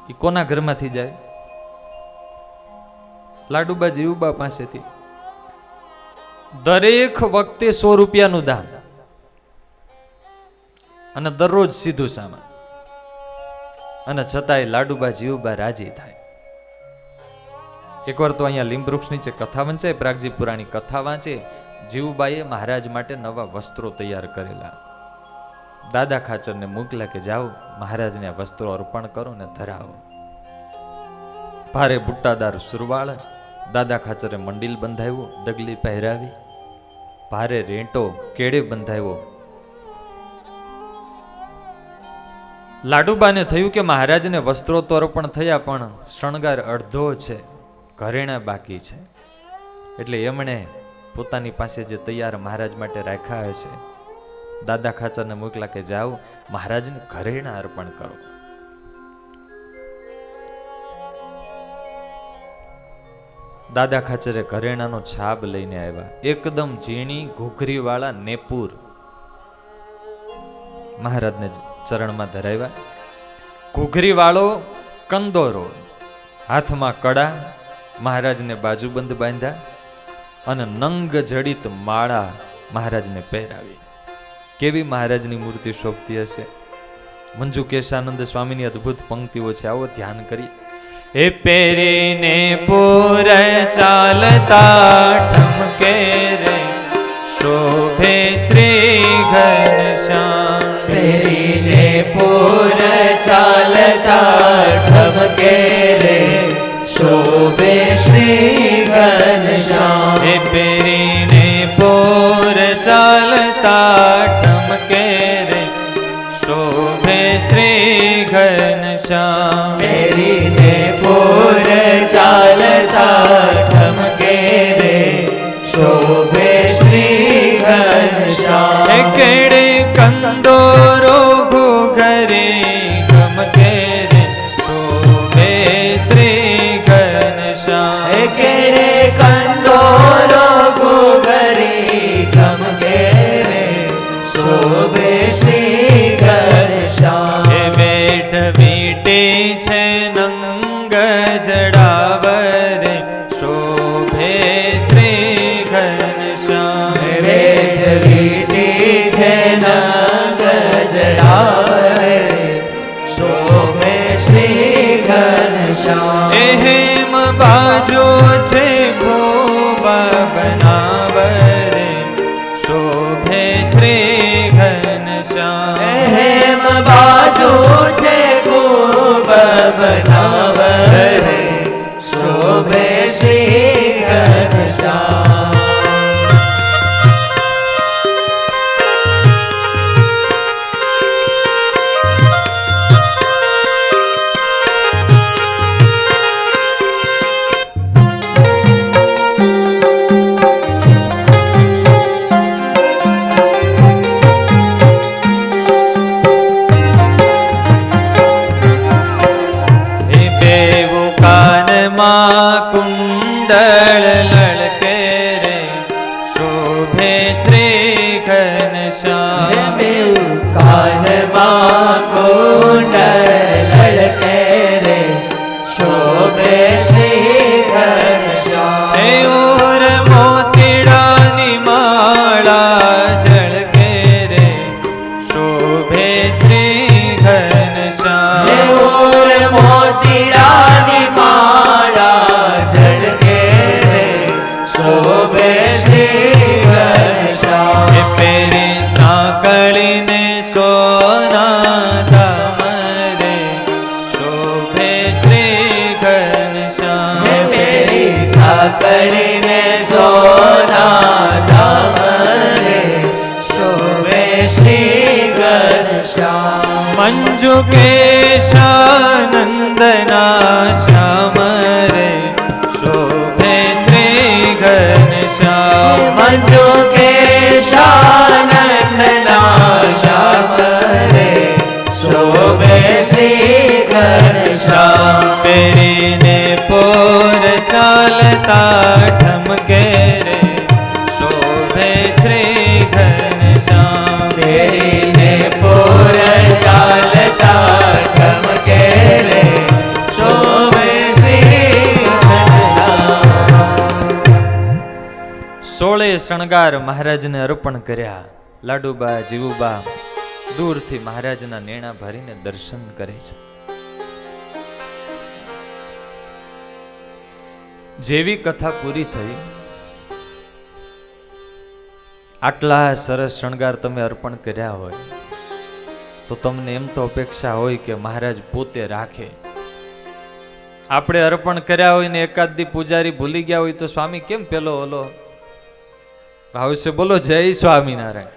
એ કોના ઘરમાંથી જાય? લાડુબા જીવુબા પાસેથી. દરેક વખતે 100 રૂપિયાનું દાન, અને દરરોજ સીધું સામાન. અને છતાંય લાડુબા જીવુબા રાજી થાય. એકવાર તો અહીંયા લીંબ વૃક્ષ નીચે કથા વંચાય, પ્રાગજી પુરાણી કથા વાંચે. જીવુબાઈએ મહારાજ માટે નવા વસ્ત્રો તૈયાર કરેલા. દાદા ખાચરને મોકલ્યા કે જાઓ મહારાજને આ વસ્ત્રો અર્પણ કરો ને ધરાવો. ભારે બુટ્ટાદાર સુરવાળ દાદા ખાચરે મંડીલ બંધાવ્યું, ડગલી પહેરાવી, ભારે રેંટો કેડે બંધાવ્યો. લાડુબાને થયું કે મહારાજને વસ્ત્રો તો અર્પણ થયા, પણ શણગાર અડધો છે, ઘરેણા બાકી છે. એટલે એમણે પોતાની પાસે જે તૈયાર મહારાજ માટે રાખ્યા હશે, દાદા ખાચરને મોકલા કે જાઓ મહારાજને ઘરેણા અર્પણ કરો. દાદા ખાચરે ઘરેણાનો છાબ લઈને આવ્યા, એકદમ ઝીણી ઘૂઘરી વાળા નેપુર મહારાજને ચરણમાં ધરાવ્યા. ઘૂઘરી વાળો કંદોરો, હાથમાં કડા, મહારાજને બાજુબંધ બાંધ્યા અને નંગ જડિત માળા મહારાજને પહેરાવી. કેવી મહારાજની મૂર્તિ શોભતી હશે. મંજુ કેશાનંદ સ્વામીની અદ્ભુત પંક્તિઓ છે, આવો ધ્યાન કરી. એ પહેરીને પૂર ચાલતા ઠમકે રે શોભે શ્રી ઘનશ્યામ. પહેરીને પૂર ચાલતા ઠમકે રે શોભે શ્રી ઘનશ્યામ. એ પહેરીને પૂર ચાલતા ઠમકે રે શોભે શ્રી ઘનશ્યામ. પહેરીને પૂર ચાલતા ઠમકે રે શોભે શ્રી ઘનશ્યામ. કેડે કંદોરો ઘૂઘરી ગમકે રે શોભે શ્રી ઘનશ્યામ. કેડે કંદોરો ઘૂઘરી ગમકે રે શોભે શ્રી ઘનશ્યામ. એ બેઠ વીટી છે નંગ જડાવરે શોભે શ્રી ઘનશ્યામ. બેઠ વીટી છે નંગ જડાવરે શોભે શ્રી ઘનશ્યામ. એ હેમ બાજુ છે ગોબા બનાવરે શોભે શ્રી ઘનશ્યામ. હેમ બાજુ છે ખૂબ બનાવરે શોભે શ્રી ઘનશ્યામ. કુંડળ લળકે રે શોભે શ્રી ઘનશ્યામ. બેઉ કાનમાં કુંડળ લળકે રે શોભે શ્રી ઘનશ્યામ. હે ઓર મોતીડાની માળા ઝળકે રે શોભે શ્રી ઘનશ્યામ. હે ઓર મોતીડાની માળા ઝળકે રે શોભે શ્રી ઘનશ્યામ. એ પેરી સાંકળીને સોના ધામ રે શોભે શ્રી ઘનશ્યામ. હે પેરી સાંકળીને સોના ધામ રે શોભે શ્રી ઘનશ્યામ. મંજુ કેશાનંદના શ્યામ રે શોભે શ્રી ઘનશ્યામ. મંજુ કેશાનંદના શ્યામ રે શોભે શ્રી ઘનશ્યામ. પહેરીને પોર ચાલતા ઠમકે રે શોભે શ્રી ઘનશ્યામ. પહેરીને પૂર ચાલતા ઠમકે રે શોભે શ્રી ઘનશ્યામ. 16 શણગાર મહારાજને અર્પણ કર્યા. લાડુબા જીવુબા દૂરથી મહારાજના નેણા ભરીને દર્શન કરે છે. જેવી કથા પૂરી થઈ, આટલા સરસ શણગાર તમે અર્પણ કર્યા હોય તો તમને એમ તો અપેક્ષા હોય કે મહારાજ પોતે રાખે. આપણે અર્પણ કર્યા હોય ને એકાદ દી પૂજારી ભૂલી ગયા હોય તો સ્વામી કેમ પેલો ઓલો ભાવશે બોલો જય સ્વામિનારાયણ.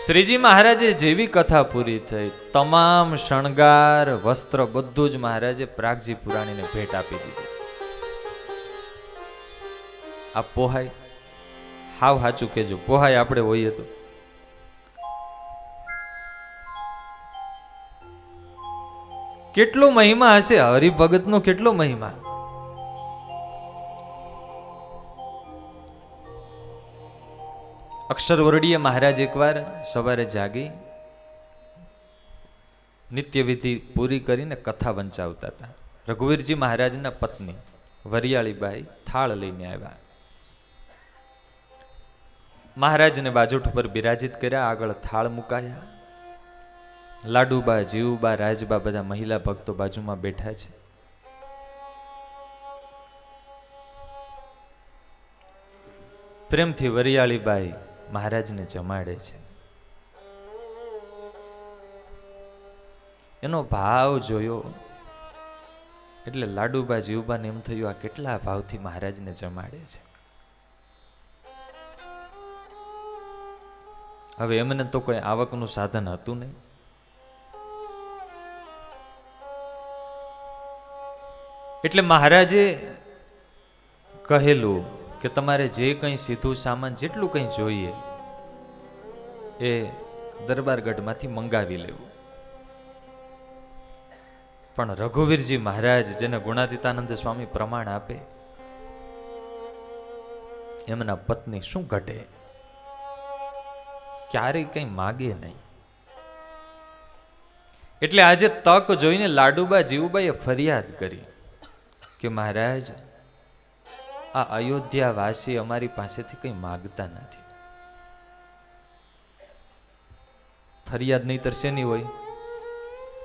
શ્રીજી મહારાજે જેવી કથા પૂરી થઈ, તમામ શણગાર વસ્ત્ર બધું જ મહારાજે પ્રાગજી પુરાણીને ભેટ આપી દીધી. આ પોહાય? હાવ સાચું કેજો, પોહાય આપણે હોઈએ તો? કેટલો મહિમા હશે હરિભગતનો, કેટલો મહિમા. અક્ષરવર્ડીય મહારાજ એકવાર સવારે જાગી નિત્ય વિધિ પૂરી કરીને કથા વંચાવતા હતા. રઘુવીરજી મહારાજના પત્ની વરિયાળીબાઈ થાળ લઈને આવ્યા. મહારાજને બાજોઠ ઉપર બિરાજિત કર્યા, આગળ થાળ મુકાયા. લાડુબા, જીવુબા, રાજબા બધા મહિલા ભક્તો બાજુમાં બેઠા છે. પ્રેમથી વરિયાળીબાઈ મહારાજને જમાડે છે. એનો ભાવ જોયો એટલે લાડુબા, જીવુબાને એમ થયું આ કેટલા ભાવથી મહારાજને જમાડે છે. હવે એમને તો કોઈ આવકનું સાધન હતું નહીં. એટલે મહારાજે કહેલું કે તમારે જે કંઈ સીધું સામાન જેટલું કંઈ જોઈએ એ દરબારગઢમાંથી મંગાવી લેવું. પણ રઘુવીરજી મહારાજ, જેને ગુણાતીતાનંદ સ્વામી પ્રમાણ આપે, એમના પત્ની શું ઘટે, ક્યારેય કંઈ માગે નહીં. એટલે આજે તક જોઈને લાડુબા, જીવુબાઈએ ફરિયાદ કરી કે મહારાજ, આ અયોધ્યા વાસી અમારી પાસેથી કંઈ માગતા નથી. ફરિયાદ નહીં તર શેની હોય?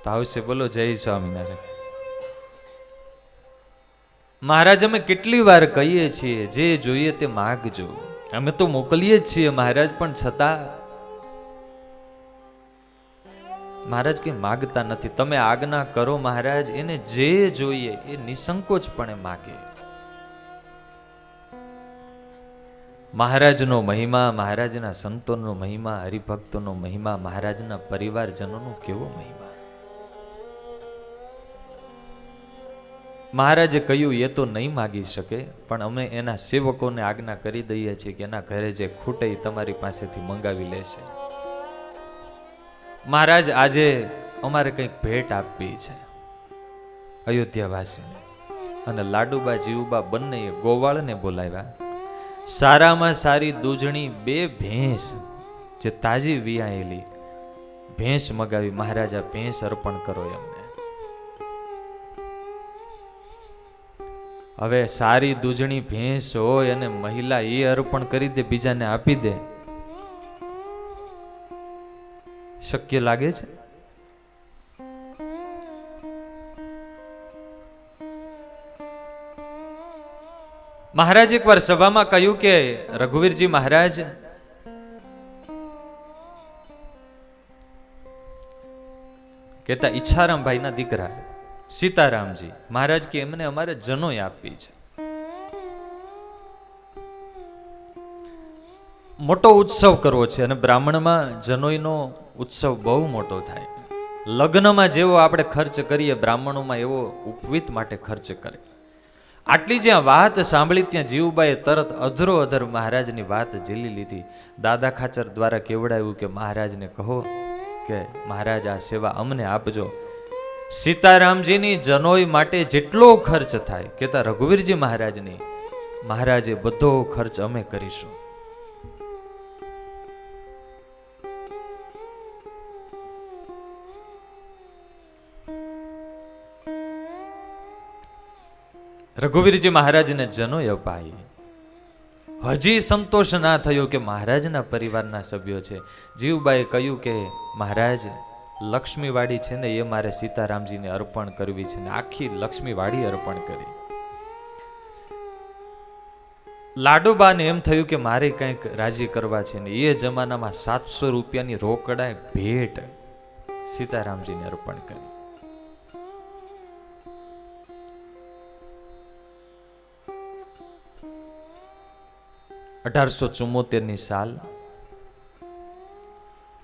ભાવશે બોલો જય સ્વામિનારાયણ. મહારાજ અમે કેટલી વાર કહીએ છીએ જે જોઈએ તે માગજો, અમે તો મોકલીએ જ છીએ મહારાજ, પણ છતાં મહારાજ કંઈ માગતા નથી. તમે આજ્ઞા કરો મહારાજ, એને જે જોઈએ એ નિસંકોચપણે માગે. મહારાજનો મહિમા, મહારાજના સંતોનો મહિમા, હરિભક્તોનો મહિમા, મહારાજના પરિવારજનોનો કેવો મહિમા. મહારાજે કહ્યું એ તો નહીં માગી શકે, પણ અમે એના સેવકોને આજ્ઞા કરી દઈએ છીએ કે એના ઘરે જે ખૂટે એ તમારી પાસેથી મંગાવી લેશે. મહારાજ, આજે અમારે કંઈક ભેટ આપવી છે અયોધ્યાવાસીને. અને લાડુબા, જીવુબા બંનેએ ગોવાળને બોલાવ્યા. સારામાં સારી દૂધણી 2 ભેંસ, જે તાજી વિયાયેલી ભેંસ મગાવી. મહારાજ, આ ભેંસ અર્પણ કરો એમને. હવે સારી દૂધણી ભેંસ હોય અને મહિલા એ અર્પણ કરી દે, બીજાને આપી દે, શક્ય લાગે છે? મહારાજ એકવાર સભામાં કહ્યું કે રઘુવીરજી મહારાજ, કહેતા ઈચ્છારામભાઈના દીકરા સીતારામજી મહારાજ કે એમને અમારે જનોઈ આપવી છે. મોટો ઉત્સવ કરવો છે અને બ્રાહ્મણમાં જનોઈનો ઉત્સવ બહુ મોટો થાય. લગ્નમાં જેવો આપણે ખર્ચ કરીએ, બ્રાહ્મણોમાં એવો ઉપવીત માટે ખર્ચ કરે. આટલી જ્યાં વાત સાંભળી ત્યાં જીવુબાઈએ તરત અધરો અધર મહારાજની વાત ઝીલી લીધી. દાદા ખાચર દ્વારા કેવડાવ્યું કે મહારાજને કહો કે મહારાજ આ સેવા અમને આપજો. સીતારામજીની જનોઈ માટે જેટલો ખર્ચ થાય, કહેતા રઘુવીરજી મહારાજની, મહારાજે બધો ખર્ચ અમે કરીશું. રઘુવીરજી મહારાજને જનોઈ અપાઈ. હજી સંતોષ ના થયો કે મહારાજના પરિવારના સભ્યો છે. જીવબાએ કહ્યું કે મહારાજ, લક્ષ્મીવાડી છે ને એ મારે સીતારામજીને અર્પણ કરવી છે ને આખી લક્ષ્મીવાડી અર્પણ કરી. લાડુબાને એમ થયું કે મારે કંઈક રાજી કરવા છે ને એ જમાનામાં 700 રૂપિયાની રોકડાએ ભેટ સીતારામજીને અર્પણ કરી. ની સાલ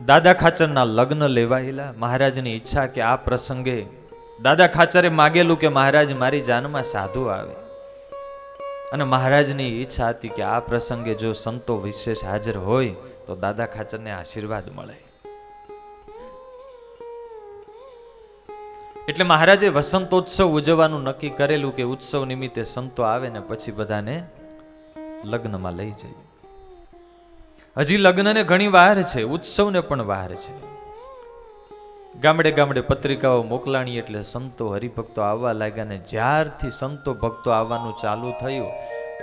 દાદા ખાચરના લગ્ન લેવાયેલા. મહારાજની ઈચ્છા કે આ પ્રસંગે દાદા ખાચરે માગેલું કે મહારાજ મારી જાનમાં સાધુ આવે, અને મહારાજની ઈચ્છા હતી કે આ પ્રસંગે જો સંતો વિશેષ હાજર હોય તો દાદા ખાચરને આશીર્વાદ મળે. એટલે મહારાજે વસંતોત્સવ ઉજવવાનું નક્કી કરેલું કે ઉત્સવ નિમિત્તે સંતો આવે ને પછી બધાને લગ્નમાં લઈ જઈએ. હજી લગ્નને ઘણી વાર છે, ઉત્સવને પણ વાર છે. ગામડે ગામડે પત્રિકાઓ મોકલાણી એટલે સંતો હરિભક્તો આવવા લાગ્યા, ને જ્યારથી સંતો ભક્તો આવવાનું ચાલુ થયું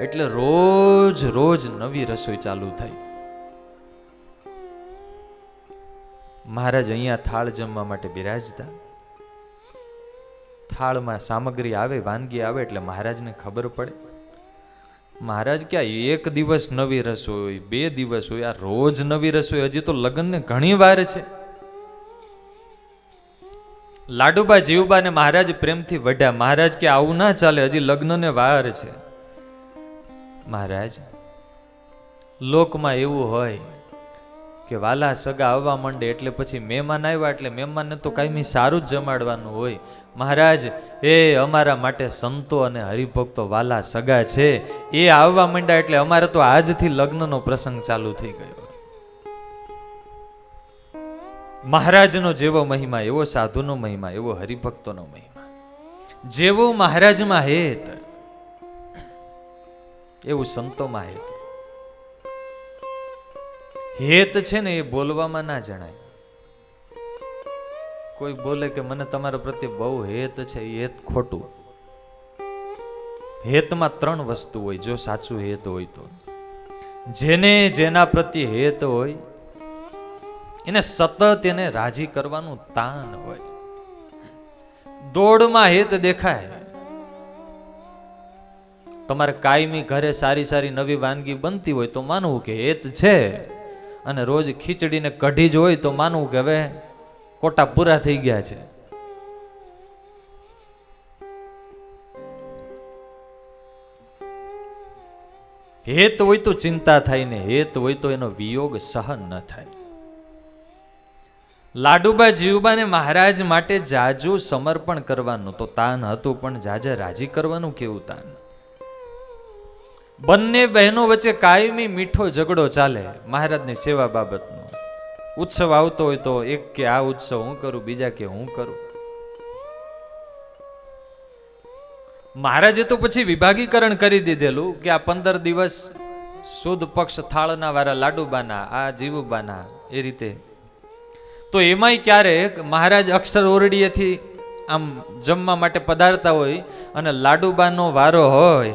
એટલે રોજ રોજ નવી રસોઈ ચાલુ થઈ. મહારાજ અહીંયા થાળ જમવા માટે બિરાજતા. થાળમાં સામગ્રી આવે, વાનગી આવે એટલે મહારાજને ખબર પડે. મહારાજ ક્યાં એક દિવસ નવી રસોઈ, 2 દિવસ હોય, આ રોજ નવી રસોઈ. હજી તો લગ્નને ઘણી વાર છે. લાડુબા જીવબા ને મહારાજ પ્રેમથી વઢ્યા. મહારાજ કે આવું ના ચાલે, હજી લગ્નને વાર છે. મહારાજ, લોકમાં એવું હોય કે વાલા સગા આવવા માંડે એટલે પછી મહેમાન આવ્યા એટલે મહેમાનને તો કાયમી સારું જ જમાડવાનું હોય. મહારાજ, એ અમારા માટે સંતો અને હરિભક્તો વાલા સગા છે, એ આવવા માંડ્યા એટલે અમારે તો આજથી લગ્નનો પ્રસંગ ચાલુ થઈ ગયો. મહારાજનો જેવો મહિમા એવો સાધુનો મહિમા, એવો હરિભક્તોનો મહિમા. જેવો મહારાજમાં હેત એવું સંતોમાં હેત. હેત છે ને એ બોલવામાં ના જણાય. કોઈ બોલે કે મને તમારા પ્રત્યે બહુ હેત છે, એ હેત ખોટું. હેતમાં 3 વસ્તુ હોય જો સાચું હેત હોય તો. જેને જેના પ્રત્યે હેત હોય એને સતત એને રાજી કરવાનું તાન હોય. દોડમાં હેત દેખાય. તમારે કાયમી ઘરે સારી સારી નવી વાનગી બનતી હોય તો માનવું કે હેત છે, અને રોજ ખીચડીને કઢી જ હોય તો માનવું કે હવે કોટા પૂરા થઈ ગયા છે. હેત હોય તો ચિંતા થાય ને હેત હોય તો એનો વિયોગ સહન ન થાય. લાડુબા જીવબાને મહારાજ માટે જાજુ સમર્પણ કરવાનું તો તાન હતું, પણ જાજા રાજી કરવાનું કેવું તાન. બંને બહેનો વચ્ચે કાયમી મીઠો ઝઘડો ચાલે મહારાજની સેવા બાબતનો. ઉત્સવ આવતો હોય તો એક કે આ ઉત્સવ હું કરું, બીજા કે હું કરું. મહારાજે તો પછી વિભાગીકરણ કરી દીધેલું કે આ 15 દિવસ સુદ પક્ષ થાળના વાળા લાડુબાના, આ જીવુબાના, એ રીતે. તો એમાંય ક્યારેક મહારાજ અક્ષર ઓરડીએથી આમ જમવા માટે પધારતા હોય અને લાડુબાનો વારો હોય,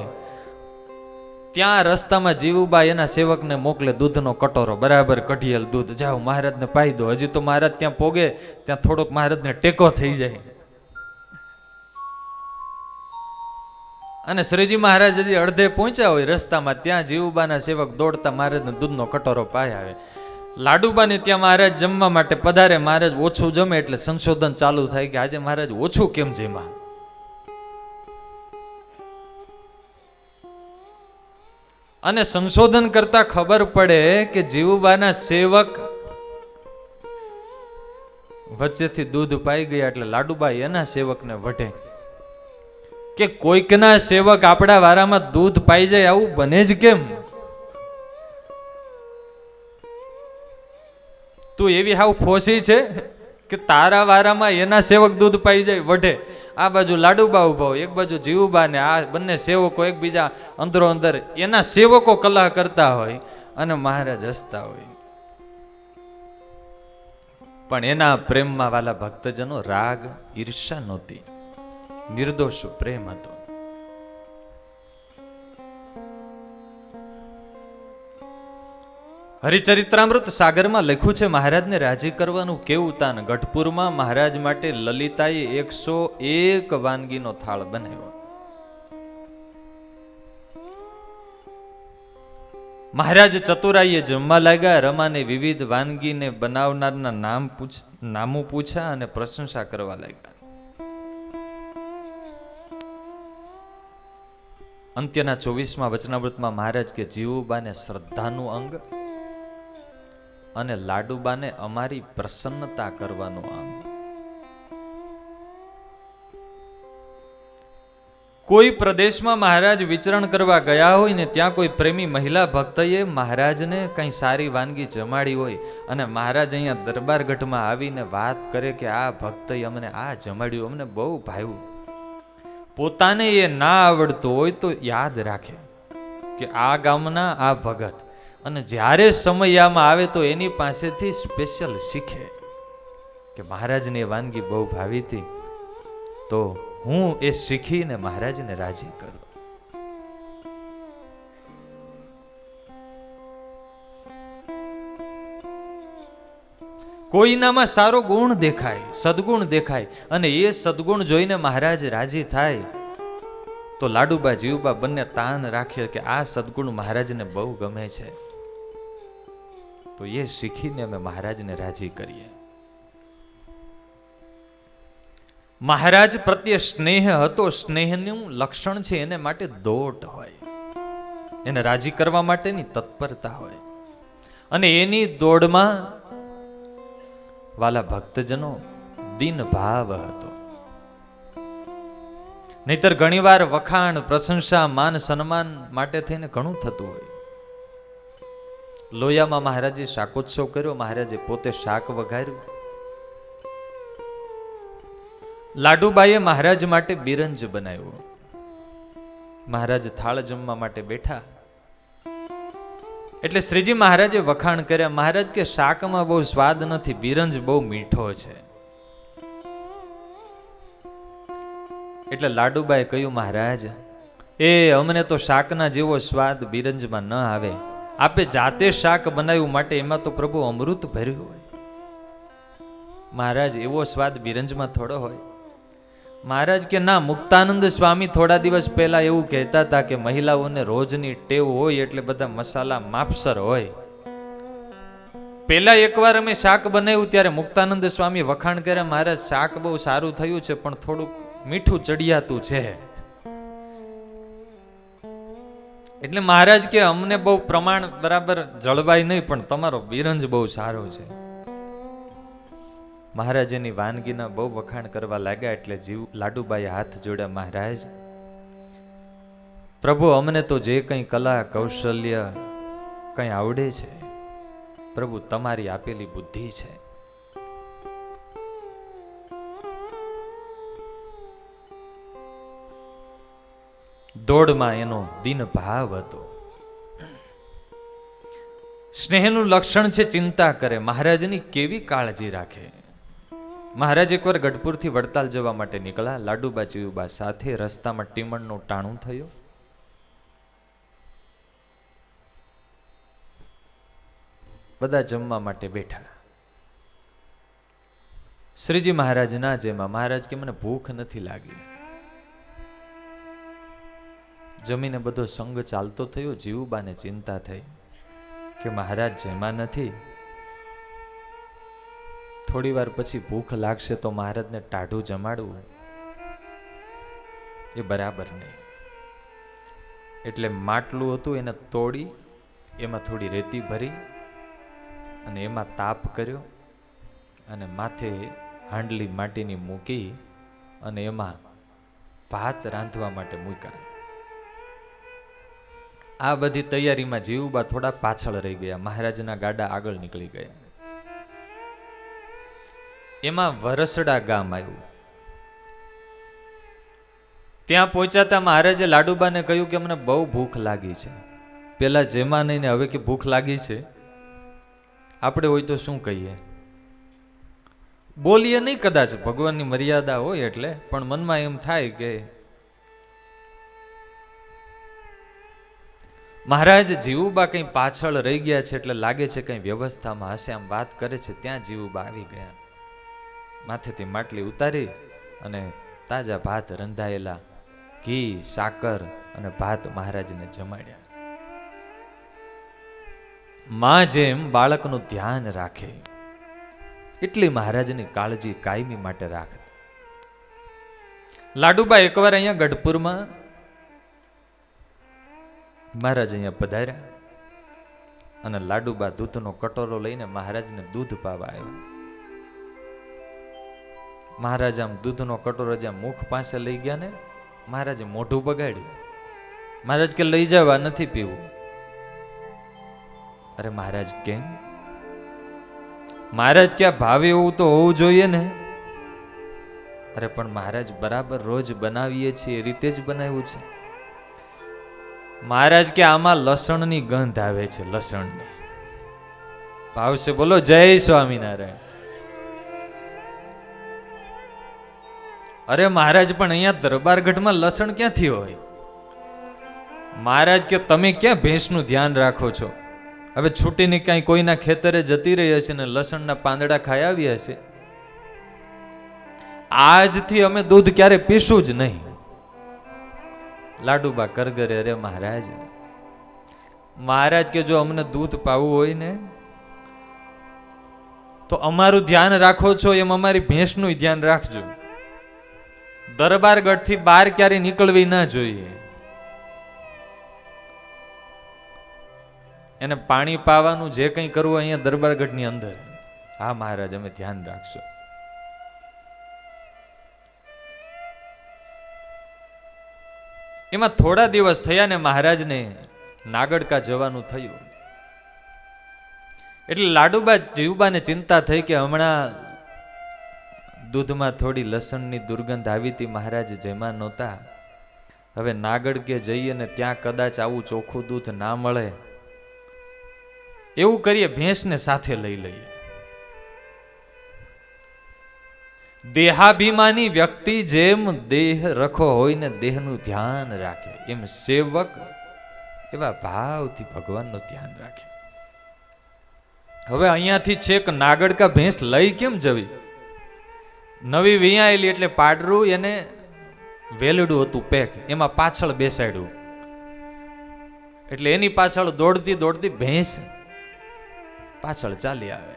ત્યાં રસ્તામાં જીવુબા એના સેવકને મોકલે દૂધનો કટોરો, બરાબર કઢિયેલ દૂધ, જાઓ મહારાજને પાઈ દો. હજી તો મહારાજ ત્યાં પોગે ત્યાં થોડોક મહારાજને ટેકો થઈ જાય. અને શ્રીજી મહારાજ હજી અડધે પહોંચ્યા હોય રસ્તામાં, ત્યાં જીવુબાના સેવક દોડતા મહારાજને દૂધનો કટોરો પાઈ આવે. લાડુબાને ત્યાં મહારાજ જમવા માટે પધારે. મહારાજ ઓછું જમે એટલે સંશોધન ચાલુ થાય કે આજે મહારાજ ઓછું કેમ જમ્યા. અને સંશોધન કરતા ખબર પડે કે જીવુબાના સેવક વચ્ચેથી દૂધ પાઈ ગયા એટલે લાડુબા એના સેવકને વઢે કે કોઈકના સેવક આપણા વારામાં દૂધ પાઈ જાય, આવું બને જ કેમ? તું એવી હાવ ફોસી છે કે તારા વારામાં એના સેવક દૂધ પાઈ જાય, વઢે. આ બાજુ લાડુબા ઉભા હોય, એક બાજુ જીવુબા, ને આ બંને સેવકો એકબીજા અંદરો અંદર એના સેવકો કલહ કરતા હોય અને મહારાજ હસતા હોય. પણ એના પ્રેમમાં વાલા ભક્તજનો રાગ ઈર્ષા નહોતી, નિર્દોષ પ્રેમ હતો. હરિચરિત્રામૃત સાગરમાં લખ્યું છે મહારાજને રાજી કરવાનું કેવું તાન. ગઢપુરમાં મહારાજ માટે લલિતાએ 101 વાનગીનો થાળ બનાવ્યો. મહારાજ ચતુરાઈએ જમવા લાગ્યા. રમાને વિવિધ વાનગીને બનાવનારના નામો પૂછ્યા અને પ્રશંસા કરવા લાગ્યા. અંત્યના 24મા વચનામૃતમાં મહારાજ કે જીવુબાને શ્રદ્ધાનું અંગ અને લાડુબાને અમારી પ્રસન્નતા કરવાનું અંગ. કોઈ પ્રદેશમાં મહારાજ વિચરણ કરવા ગયા હોય ને ત્યાં કોઈ પ્રેમી મહિલા ભક્તએ મહારાજને કઈ સારી વાનગી જમાડી હોય અને મહારાજ અહીંયા દરબારગઢમાં આવીને વાત કરે કે આ ભક્તએ અમને આ જમાડ્યું, અમને બહુ ભાવ્યું. પોતાને એ ના આવડતું હોય તો યાદ રાખે કે આ ગામના આ ભગત, અને જ્યારે સમયમાં આવે તો એની પાસેથી સ્પેશિયલ શીખે કે મહારાજને એ વાનગી બહુ ભાવી હતી, તો હું એ શીખીને મહારાજને રાજી કરું. કોઈનામાં સારો ગુણ દેખાય, સદગુણ દેખાય, અને એ સદગુણ જોઈને મહારાજ રાજી થાય તો લાડુબા જીવુબા બંને તાન રાખે કે આ સદગુણ મહારાજને બહુ ગમે છે, તો એ શીખીને અમે મહારાજને રાજી કરીએ. મહારાજ પ્રત્યે સ્નેહ હતો. સ્નેહનું લક્ષણ છે એને માટે દોટ હોય, એને રાજી કરવા માટેની તત્પરતા હોય, અને એની દોડમાં વાલા ભક્તજનો દીન ભાવ હતો. નહીતર ઘણીવાર વખાણ, પ્રશંસા, માન સન્માન માટે થઈને ઘણું થતું હોય. લોયામાં મહારાજે શાકોત્સવ કર્યો. મહારાજે પોતે શાક વઘાર્યું. લાડુબાઈએ મહારાજ માટે બિરંજ બનાવ્યો. મહારાજ થાળ જમવા માટે બેઠા એટલે શ્રીજી મહારાજે વખાણ કર્યા. મહારાજ કે શાકમાં બહુ સ્વાદ નથી, બિરંજ બહુ મીઠો છે. એટલે લાડુબાએ કહ્યું, મહારાજ એ અમને તો શાકના જેવો સ્વાદ બિરંજમાં ન આવે. આપે જાતે શાક બનાવ્યું માટે એમાં તો પ્રભુ અમૃત ભર્યું હોય. મહારાજ એવો સ્વાદ બિરંજમાં થોડો હોય. મહારાજ કે ના, મુક્તાનંદ સ્વામી થોડા દિવસ પહેલા એવું કહેતા હતા કે મહિલાઓને રોજની ટેવ હોય એટલે બધા મસાલા માપસર હોય. પહેલા એકવાર અમે શાક બનાવ્યું ત્યારે મુક્તાનંદ સ્વામી વખાણ કર્યા, મહારાજ શાક બહુ સારું થયું છે પણ થોડુંક મીઠું ચડિયાતું છે. એટલે મહારાજ કે અમને બહુ પ્રમાણ બરાબર જળવાય નહીં, પણ તમારો બિરંજ બહુ સારો છે. મહારાજની વાનગીના બહુ વખાણ કરવા લાગ્યા એટલે લાડુબાઈએ હાથ જોડ્યા, મહારાજ પ્રભુ અમને તો જે કંઈ કલા કૌશલ્ય કંઈ આવડે છે પ્રભુ તમારી આપેલી બુદ્ધિ છે. દોડમાં એનો દીન ભાવ હતો. સ્નેહનું લક્ષણ છે ચિંતા કરે. મહારાજની કેવી કાળજી રાખે. મહારાજ એકવાર ગઢપુરથી વડતાલ જવા માટે નીકળ્યા. લાડુબા જીવુબા સાથે. રસ્તામાં ટીમણનું ટાણું થયું. બધા જમવા માટે બેઠા. શ્રીજી મહારાજ ના જેમાં. મહારાજ કે મને ભૂખ નથી લાગી. જમીને બધો સંગ ચાલતો થયો. જીવુબાને ચિંતા થઈ કે મહારાજ જેમાં નથી, થોડી વાર પછી ભૂખ લાગશે તો મહારાજને ટાઢું જમાડવું એ બરાબર નહીં. એટલે માટલું હતું એને તોડી એમાં થોડી રેતી ભરી અને એમાં તાપ કર્યો અને માથે હાંડલી માટીની મૂકી અને એમાં ભાત રાંધવા માટે મૂક્યા. આ બધી તૈયારીમાં જીવુબા થોડા પાછળ રહી ગયા. મહારાજના ગાડા આગળ નીકળી ગયા. એમાં વરસડા ગામ આવ્યું. ત્યાં પહોંચાતા મહારાજે લાડુબાને કહ્યું કે મને બહુ ભૂખ લાગી છે. પેલા જેમાં નહીં ને હવે કે ભૂખ લાગી છે. આપણે હોય તો શું કહીએ? બોલીએ નહીં કદાચ, ભગવાનની મર્યાદા હોય એટલે, પણ મનમાં એમ થાય કે મહારાજ જીવુબા કઈ પાછળ રહી ગયા છે એટલે લાગે છે કઈ વ્યવસ્થામાં હશે. આમ વાત કરે છે ત્યાં જીવુબા આવી ગયા. માથેથી માટલી ઉતારી અને તાજા ભાત રંધાયેલા, ઘી, સાકર અને ભાત મહારાજને જમાડ્યા. માં જેમ બાળકનું ધ્યાન રાખે એટલી મહારાજની કાળજી કાયમી માટે રાખે. લાડુબા એકવાર અહીંયા ગઢપુરમાં મહારાજ અહીંયા પધાર્યા અને લાડુબા દૂધનો કટોરો લઈને મહારાજને દૂધ પાવા આવ્યા. મહારાજ આમ દૂધનો કટોરો જ્યાં મુખ પાસે લઈ ગયા ને મહારાજે મોઢું બગાડ્યું. મહારાજ કે લઈ જવા નથી પીવું. અરે મહારાજ કેમ? મહારાજ કે આ ભાવે એવું તો હોવું જોઈએ ને. અરે પણ મહારાજ બરાબર રોજ બનાવીએ છીએ એ રીતે જ બનાવ્યું છે. મહારાજ કે આમાં લસણની ગંધ આવે છે, લસણની. ભાવશે બોલો જય સ્વામિનારાયણ. અરે મહારાજ પણ અહીંયા દરબારગઢમાં લસણ ક્યાંથી હોય? મહારાજ કે તમે ક્યાં ભેંસનું ધ્યાન રાખો છો? હવે છૂટીને ક્યાંય કોઈના ખેતરે જતી રહી હશે ને લસણના પાંદડા ખાઈ આવી હશે. આજથી અમે દૂધ ક્યારે પીશું જ નહીં. લાડુબા કરગરે અરે મહારાજ, મહારાજ કે જો અમને દૂધ પાવું હોય ને તો અમારું ધ્યાન રાખો છો એમ અમારી ભેંસનું ધ્યાન રાખજો. દરબારગઢથી બહાર ક્યારે નીકળવી ના જોઈએ. એને પાણી પાવાનું જે કંઈ કરવું અહીંયા દરબારગઢની અંદર. હા મહારાજ અમે ધ્યાન રાખશો. એમાં થોડા દિવસ થયા ને મહારાજને નાગડકા જવાનું થયું. એટલે લાડુબા જીવબાને ચિંતા થઈ કે હમણાં દૂધમાં થોડી લસણની દુર્ગંધ આવી હતી, મહારાજ જેમાં નહોતા. હવે નાગડકે જઈએ ને ત્યાં કદાચ આવું ચોખ્ખું દૂધ ના મળે. એવું કરીએ ભેંસને સાથે લઈ લઈએ. દેહાભિમાની વ્યક્તિ જેમ દેહ રખો હોય ને દેહનું ધ્યાન રાખે એમ સેવક એવા ભાવથી ભગવાનનું ધ્યાન રાખે. હવે અહીંયાથી છેક નાગડકા ભેંસ લઈ કેમ જવી? નવી વિયાયેલી એટલે પાડરું એને વેલડું હતું પેક, એમાં પાછળ બેસાડ્યું. એટલે એની પાછળ દોડતી દોડતી ભેંસ પાછળ ચાલી આવે.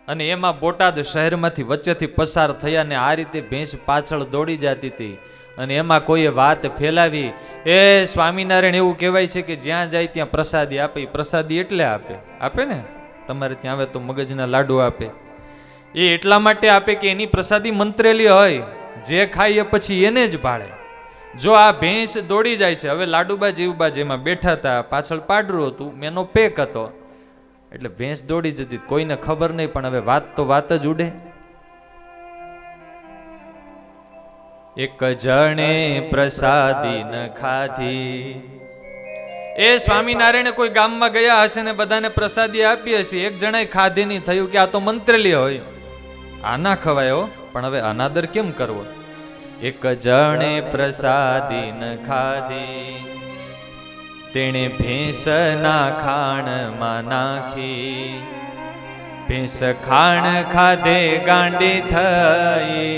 અને એમાં બોટાદ શહેરમાંથી વચ્ચેથી પસાર થયા ને આ રીતે ભેંસ પાછળ દોડી જતી હતી. અને એમાં કોઈએ વાત ફેલાવી, એ સ્વામિનારાયણ એવું કહેવાય છે કે જ્યાં જાય ત્યાં પ્રસાદી આપે. પ્રસાદી એટલે આપે ને, તમારે ત્યાં આવે તો મગજના લાડુ આપે. એ એટલા માટે આપે કે એની પ્રસાદી મંત્રેલી હોય, જે ખાય એ પછી એને જ ભાળે. જો આ ભેંસ દોડી જાય છે, હવે લાડુબા જીવબા જેમાં બેઠા હતા, પાછળ પાડરું હતું, મેનો પેક હતો, એટલે ભેંસ દોડી જતી. કોઈને ખબર નહીં, પણ હવે વાત તો વાત જ ઉડે. એક જણે પ્રસાદી ન ખાધી. એ સ્વામિનારાયણ કોઈ ગામમાં ગયા હશે ને બધાને પ્રસાદી આપી હશે, એક જણાએ ખાધી નહીં. થયું કે આ તો મંત્રેલી હોય, આ ના ખવાયો. પણ હવે અનાદર કેમ કરવો? એક જણે પ્રસાદી ન ખાધી, તેણે ભેંસના ખાણમાં નાખી. ભેંસ ખાણ ખાધે ગાંડી થઈ,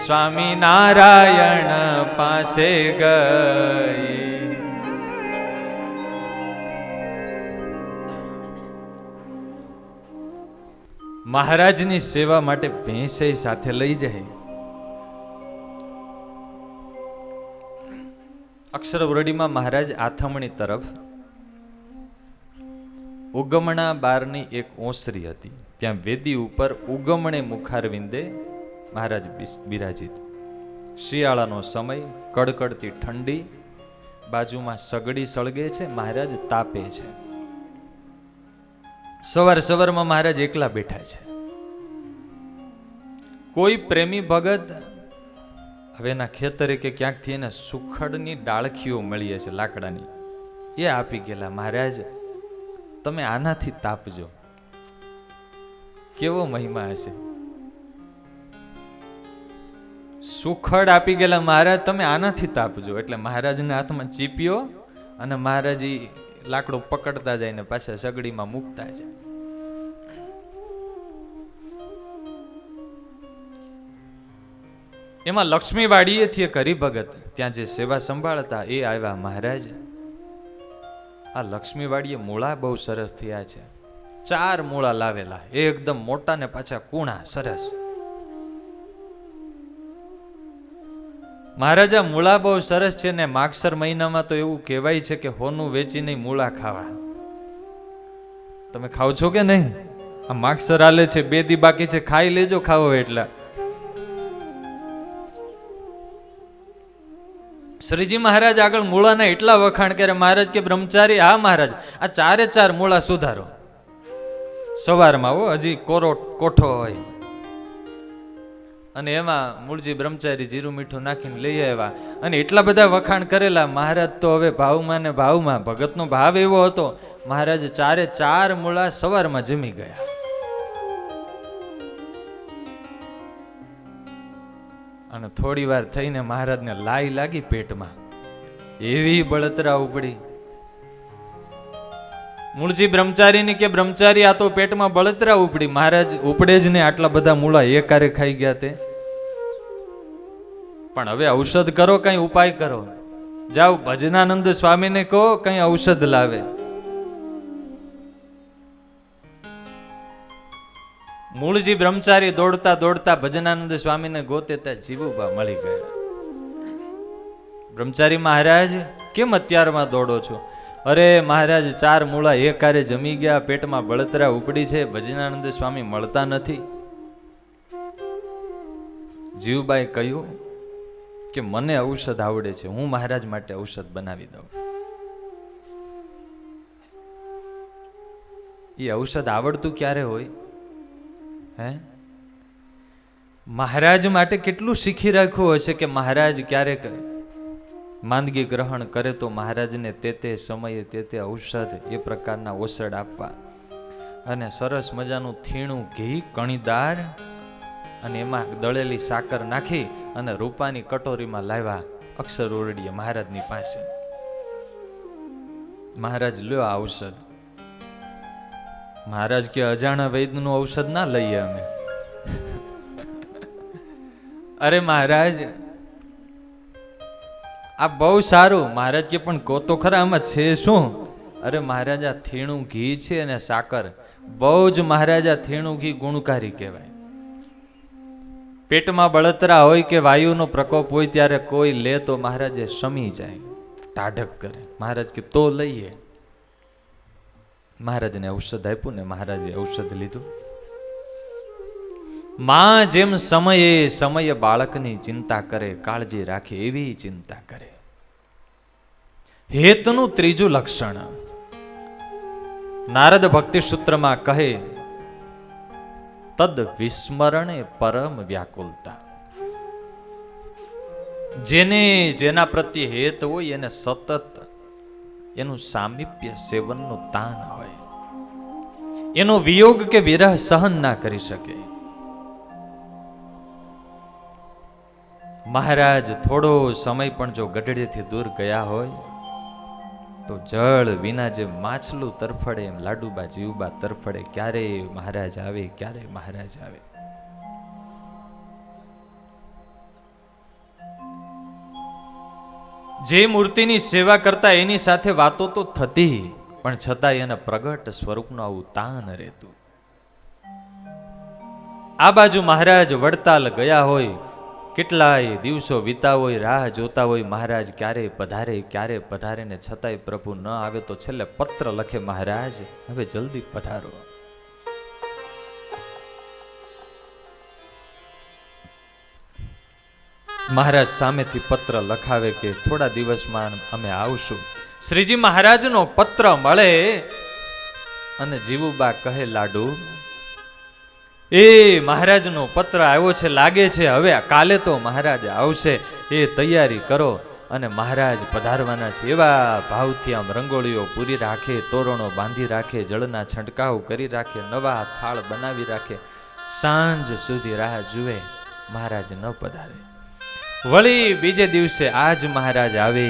સ્વામિનારાયણ પાસે ગઈ. મહારાજની સેવા માટે ભેંસે સાથે લઈ જાય. અક્ષરવરડીમાં મહારાજ આથમણી તરફ ઉગમણા બારની એક ઓસરી હતી. ત્યાં વેદી ઉપર ઉગમણે મુખારવિંદે મહારાજ બિરાજિત. શિયાળાનો સમય, કડકડતી ઠંડી, બાજુમાં સગડી સળગે છે, મહારાજ તાપે છે. સવારમાં મહારાજ એકલા બેઠા છે. કોઈ પ્રેમી ભગત હવે એના ખેતરે કે ક્યાંકથી એને સુખડની ડાળખીઓ મળી હશે લાકડાની, એ આપી ગયેલા. મહારાજ તમે આનાથી તાપજો. કેવો મહિમા હશે! સુખડ આપી ગયેલા, મહારાજ તમે આનાથી તાપજો. એટલે મહારાજના હાથમાં ચીપ્યો અને મહારાજી લાકડો પકડતા જાય ને પાછા સગડીમાં મૂકતા જાય. એમાં લક્ષ્મીવાડીએથી એક હરિભગત ત્યાં જે સેવા સંભાળતા એ આવ્યા. મહારાજ આ લક્ષ્મીવાડીએ મૂળા બહુ સરસ થયા છે. 4 મૂળા લાવેલા, એકદમ મોટા ને પાછા કૂણા સરસ. મહારાજા મૂળા બહુ સરસ છે ને માગસર મહિનામાં તો એવું કહેવાય છે કે હોનું વેચીને મૂળા ખાવા. તમે ખાવ છો કે નહીં? આ માગસર હાલે છે, 2 દી બાકી છે, ખાઈ લેજો ખાવો એટલા. શ્રીજી મહારાજ આગળ મૂળાના એટલા વખાણ કરે. મહારાજ કે બ્રહ્મચારી, હા મહારાજ, આ 4 મૂળા સુધારો. સવારમાં હજી કોઠો હોય અને એમાં મૂળજી બ્રહ્મચારી જીરું મીઠું નાખીને લઈ આવ્યા અને એટલા બધા વખાણ કરેલા. મહારાજ તો હવે ભાવમાં ને ભાવમાં, ભગતનો ભાવ એવો હતો, મહારાજ 4 મૂળા સવારમાં જમી ગયા. અને થોડી વાર થઈને મહારાજને લાઈ લાગી પેટમાં, એવી બળતરા ઉપડી. મૂળજી બ્રહ્મચારીને કે બ્રહ્મચારી, આ તો પેટમાં બળતરા ઉપડી. મહારાજ ઉપડે જ ને, આટલા બધા મૂળા એકારે ખાઈ ગયા તે. પણ હવે ઔષધ કરો, કઈ ઉપાય કરો. જાઓ ભજનાનંદ સ્વામીને કહો કઈ ઔષધ લાવે. મૂળજી બ્રહ્મચારી દોડતા દોડતા ભજનાનંદ સ્વામીને ગોતે ત્યાં જીવુબા મળી ગયા. બ્રહ્મચારી, મહારાજ કેમ અત્યારમાં દોડો છો? અરે મહારાજ, 4 મૂળા એકારે જમી ગયા, પેટમાં બળતરા ઉપડી છે, ભજનાનંદ સ્વામી મળતા નથી. જીવબાએ કહ્યું કે મને ઔષધ આવડે છે, હું મહારાજ માટે ઔષધ બનાવી દઉં. એ ઔષધ આવડતું ક્યારે હોય? હે, મહારાજ માટે કેટલું શીખી રાખવું હશે કે મહારાજ ક્યારેક માંદગી ગ્રહણ કરે તો મહારાજને તે સમયે તે ઔષધ, એ પ્રકારના ઓસડ આપવા. અને સરસ મજાનું થીણું ઘી, કણીદાર અને એમાં દળેલી સાકર નાખી અને રૂપાની કટોરીમાં લાવ્યા અક્ષર ઓરડીએ મહારાજની પાસે. મહારાજ, લ્યો આ ઔષધ. મહારાજ કે અજાણા વૈદ્યનું ઔષધ ના લઈએ અમે. અરે મહારાજ, આ બહુ સારું. મહારાજ કે પણ કહો તો ખરા આમાં છે શું? અરે મહારાજ, આ થીણું ઘી છે અને સાકર, બહુ જ મહારાજ આ થીણું ઘી ગુણકારી કહેવાય. પેટમાં બળતરા હોય કે વાયુનો પ્રકોપ હોય ત્યારે કોઈ લે તો મહારાજે શમી જાય, ટાઢક કરે. મહારાજ કે તો લઈએ. મહારાજને ઔષધ આપ્યું ને મહારાજે ઔષધ લીધું. માં જેમ સમયે સમયે બાળકની ચિંતા કરે, કાળજી રાખે, એવી ચિંતા કરે. હેતનું 3જું લક્ષણ નારદ ભક્તિ સૂત્રમાં કહે, તદ વિસ્મરણે પરમ વ્યાકુલતા. જેને જેના પ્રત્યે હેત હોય એને સતત એનું સામીપ્ય સેવનનું તાન હોય, એનો વિયોગ કે વિરહ સહન ના કરી શકે. મહારાજ થોડો સમય પણ જો ગઢડેથી દૂર ગયા હોય તો જળ વિના જે માછલું તરફડે એમ લાડુબા જીવબા તરફડે, ક્યારે મહારાજ આવે, ક્યારે મહારાજ આવે. જે મૂર્તિની સેવા કરતા એની સાથે વાતો તો થતી, પણ છતાં એના પ્રગટ સ્વરૂપનું આવું તાન રહેતું. આ બાજુ મહારાજ વડતાલ ગયા હોય, કેટલાય દિવસો વીતા હોય, રાહ જોતા હોય મહારાજ ક્યારે પધારે ને છતાંય પ્રભુ ન આવે તો છેલ્લે પત્ર લખે, મહારાજ હવે જલ્દી પધારો. મહારાજ સામેથી પત્ર લખાવે કે થોડા દિવસમાં અમે આવશું. શ્રીજી મહારાજનો પત્ર મળે અને જીવુબા કહે, લાડુ એ મહારાજનો પત્ર આવ્યો છે, લાગે છે હવે કાલે તો મહારાજ આવશે, એ તૈયારી કરો. અને મહારાજ પધારવાના છે એવા ભાવથી આમ રંગોળીઓ પૂરી રાખે, તોરણો બાંધી રાખે, જળના છંટકાવ કરી રાખે, નવા થાળ બનાવી રાખે. સાંજ સુધી રાહ જુએ, મહારાજ ન પધારે. વળી બીજે દિવસે આજ મહારાજ આવે,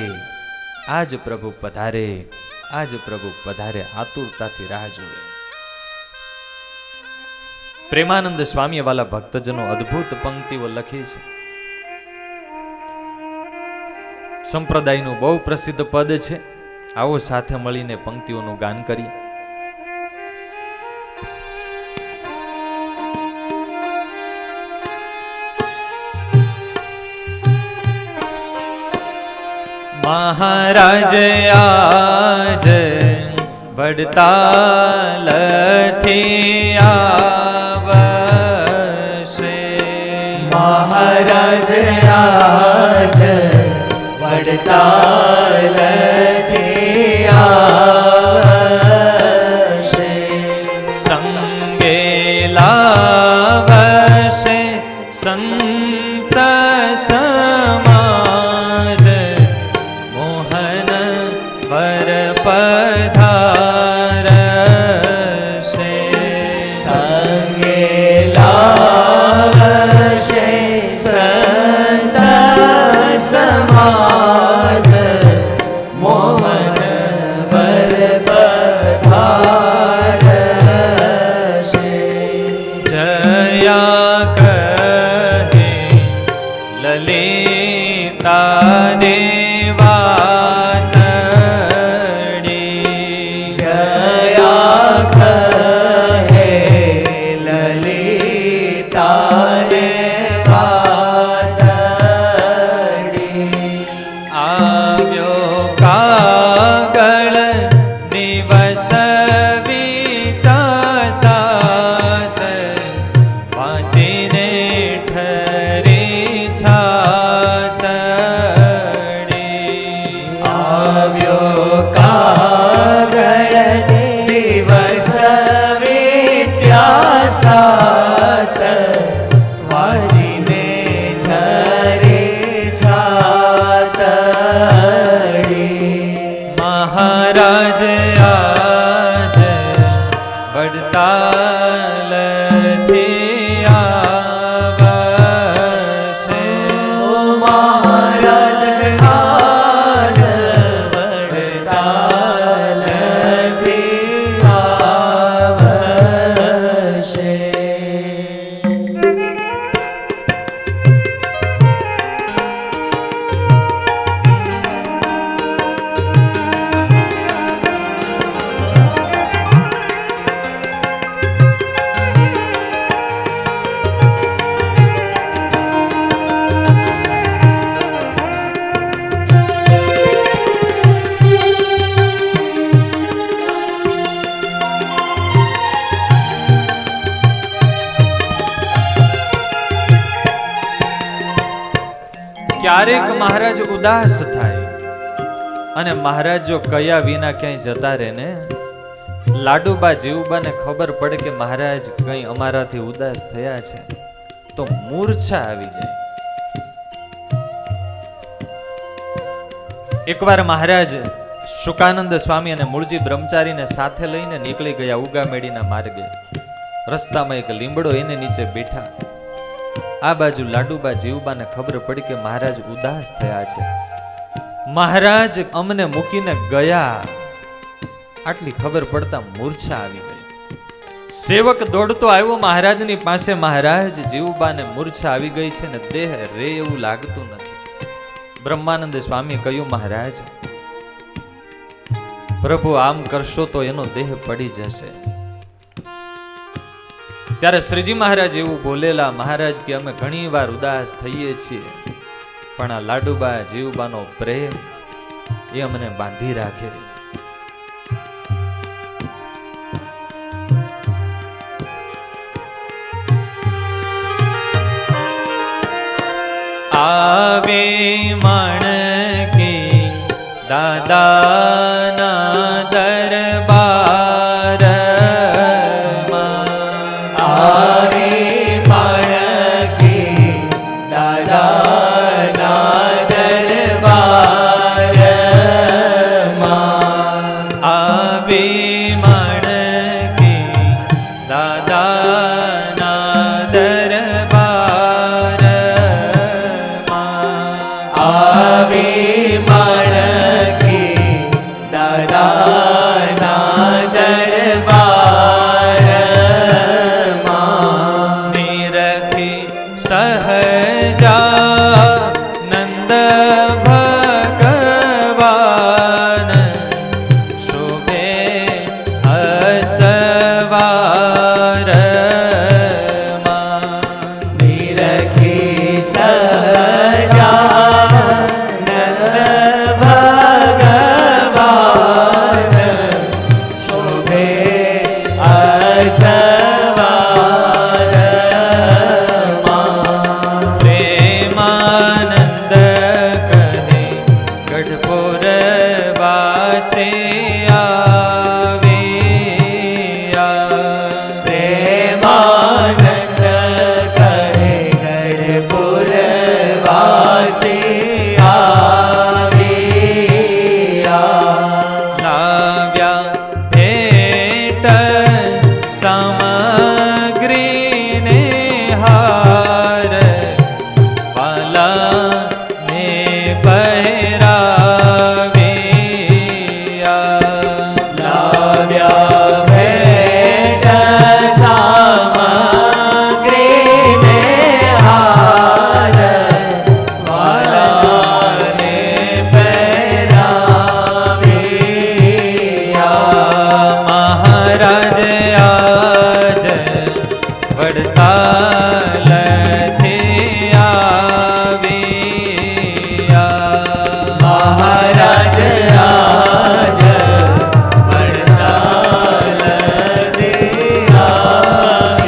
આજ પ્રભુ પધારે, આજ પ્રભુ પધારે, આતુરતાથી રાહ જુએ. પ્રેમાનંદ સ્વામી વાલા ભક્તજનો અદ્ભુત પંક્તિઓ લખી છે. સંપ્રદાયનું બહુ પ્રસિદ્ધ પદ છે. આવો સાથે મળીને પંક્તિઓનું ગાન કરીએ. મહારાજ આજ વડતાલથી આવશે. મહારાજ આજ વડતાલથી આવશે. સંગે લાવશે સંત સમાજ મોહન વર પધારશે. સંગે લાવશે સંત સમાજ મોહન વર પધારશે. જયા કહે લલિતા દેવાતડી. જયા કહે લલિતા દેવાતડી. આવ્યો કાગળ દિવસ વીતા સાત વાંચીને ઠરી છાતડી. આવ્યો કાગળ દિવસ વિદ્યા સાત વાંચીને ઠરે છાતડી. મહારાજ આજ વડતાલથી આવશે. મહારાજ આજ વડતાલથી આવશે. ક્યારેક મહારાજ ઉદાસ થાય અને મહારાજ જો કયા વિના ક્યાંય જતા રહે ને, લાડુબા જીવુબાને ખબર પડે કે મહારાજ કઈ અમારાથી ઉદાસ થયા છે તો મૂર્છા આવી જાય. એકવાર મહારાજ શુકાનંદ સ્વામી અને મૂળજી બ્રહ્મચારીને સાથે લઈને નીકળી ગયા ઉગામેડીના માર્ગે. રસ્તામાં એક લીમડો એને નીચે બેઠા. આ બાજુ લાડુબા જીવુબાને ખબર પડી કે મહારાજ ઉદાસ થયા છે. મહારાજ અમને મૂકીને ગયા આટલી ખબર પડતા મૂર્છા આવી ગઈ. સેવક દોડતો આવ્યો મહારાજની પાસે. મહારાજ જીવુબાને મૂર્છા આવી ગઈ છે ને દેહ રે એવું લાગતું નથી. બ્રહ્માનંદ સ્વામી કહ્યું, મહારાજ પ્રભુ આમ કરશો તો એનો દેહ પડી જશે. ત્યારે શ્રીજી મહારાજ એવું બોલેલા, મહારાજ કે અમે ઘણી વાર ઉદાસ થઈએ છીએ પણ આ લાડુબા જીવુબાનો પ્રેમ એ અમને બાંધી રાખે. આવે માણકી દાદાના દરબારમાં. આવે માણકી દાદાના દરબારમાં. આવે માણકી દાદાના દરબારમાં. આવે માણકી દાદાના દરબારમાં. સવારમાં પ્રેમાનંદ કહે ગઢપુર વાસે આવ્યા. પ્રેમાનંદ કહે ગઢપુર વાસી આવ્યા. લાવ્યા ભેટ સામગ્રીને હાર વાલાને પહેરાવ્યા. લાવ્યા ભેટ સામગ્રીને હાર વાલાને પહેરાવ્યા. મહારાજ આજ વડતાલથી આવ્યા. મહારાજ આજ વડતાલથી આવ્યા.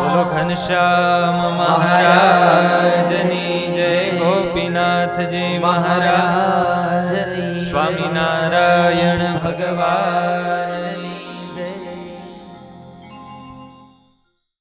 બોલો ઘનશ્યામ મહારાજની જય. ગોપીનાથજી મહારાજ. મહારાજની સ્વામિનારાયણ ભગવાન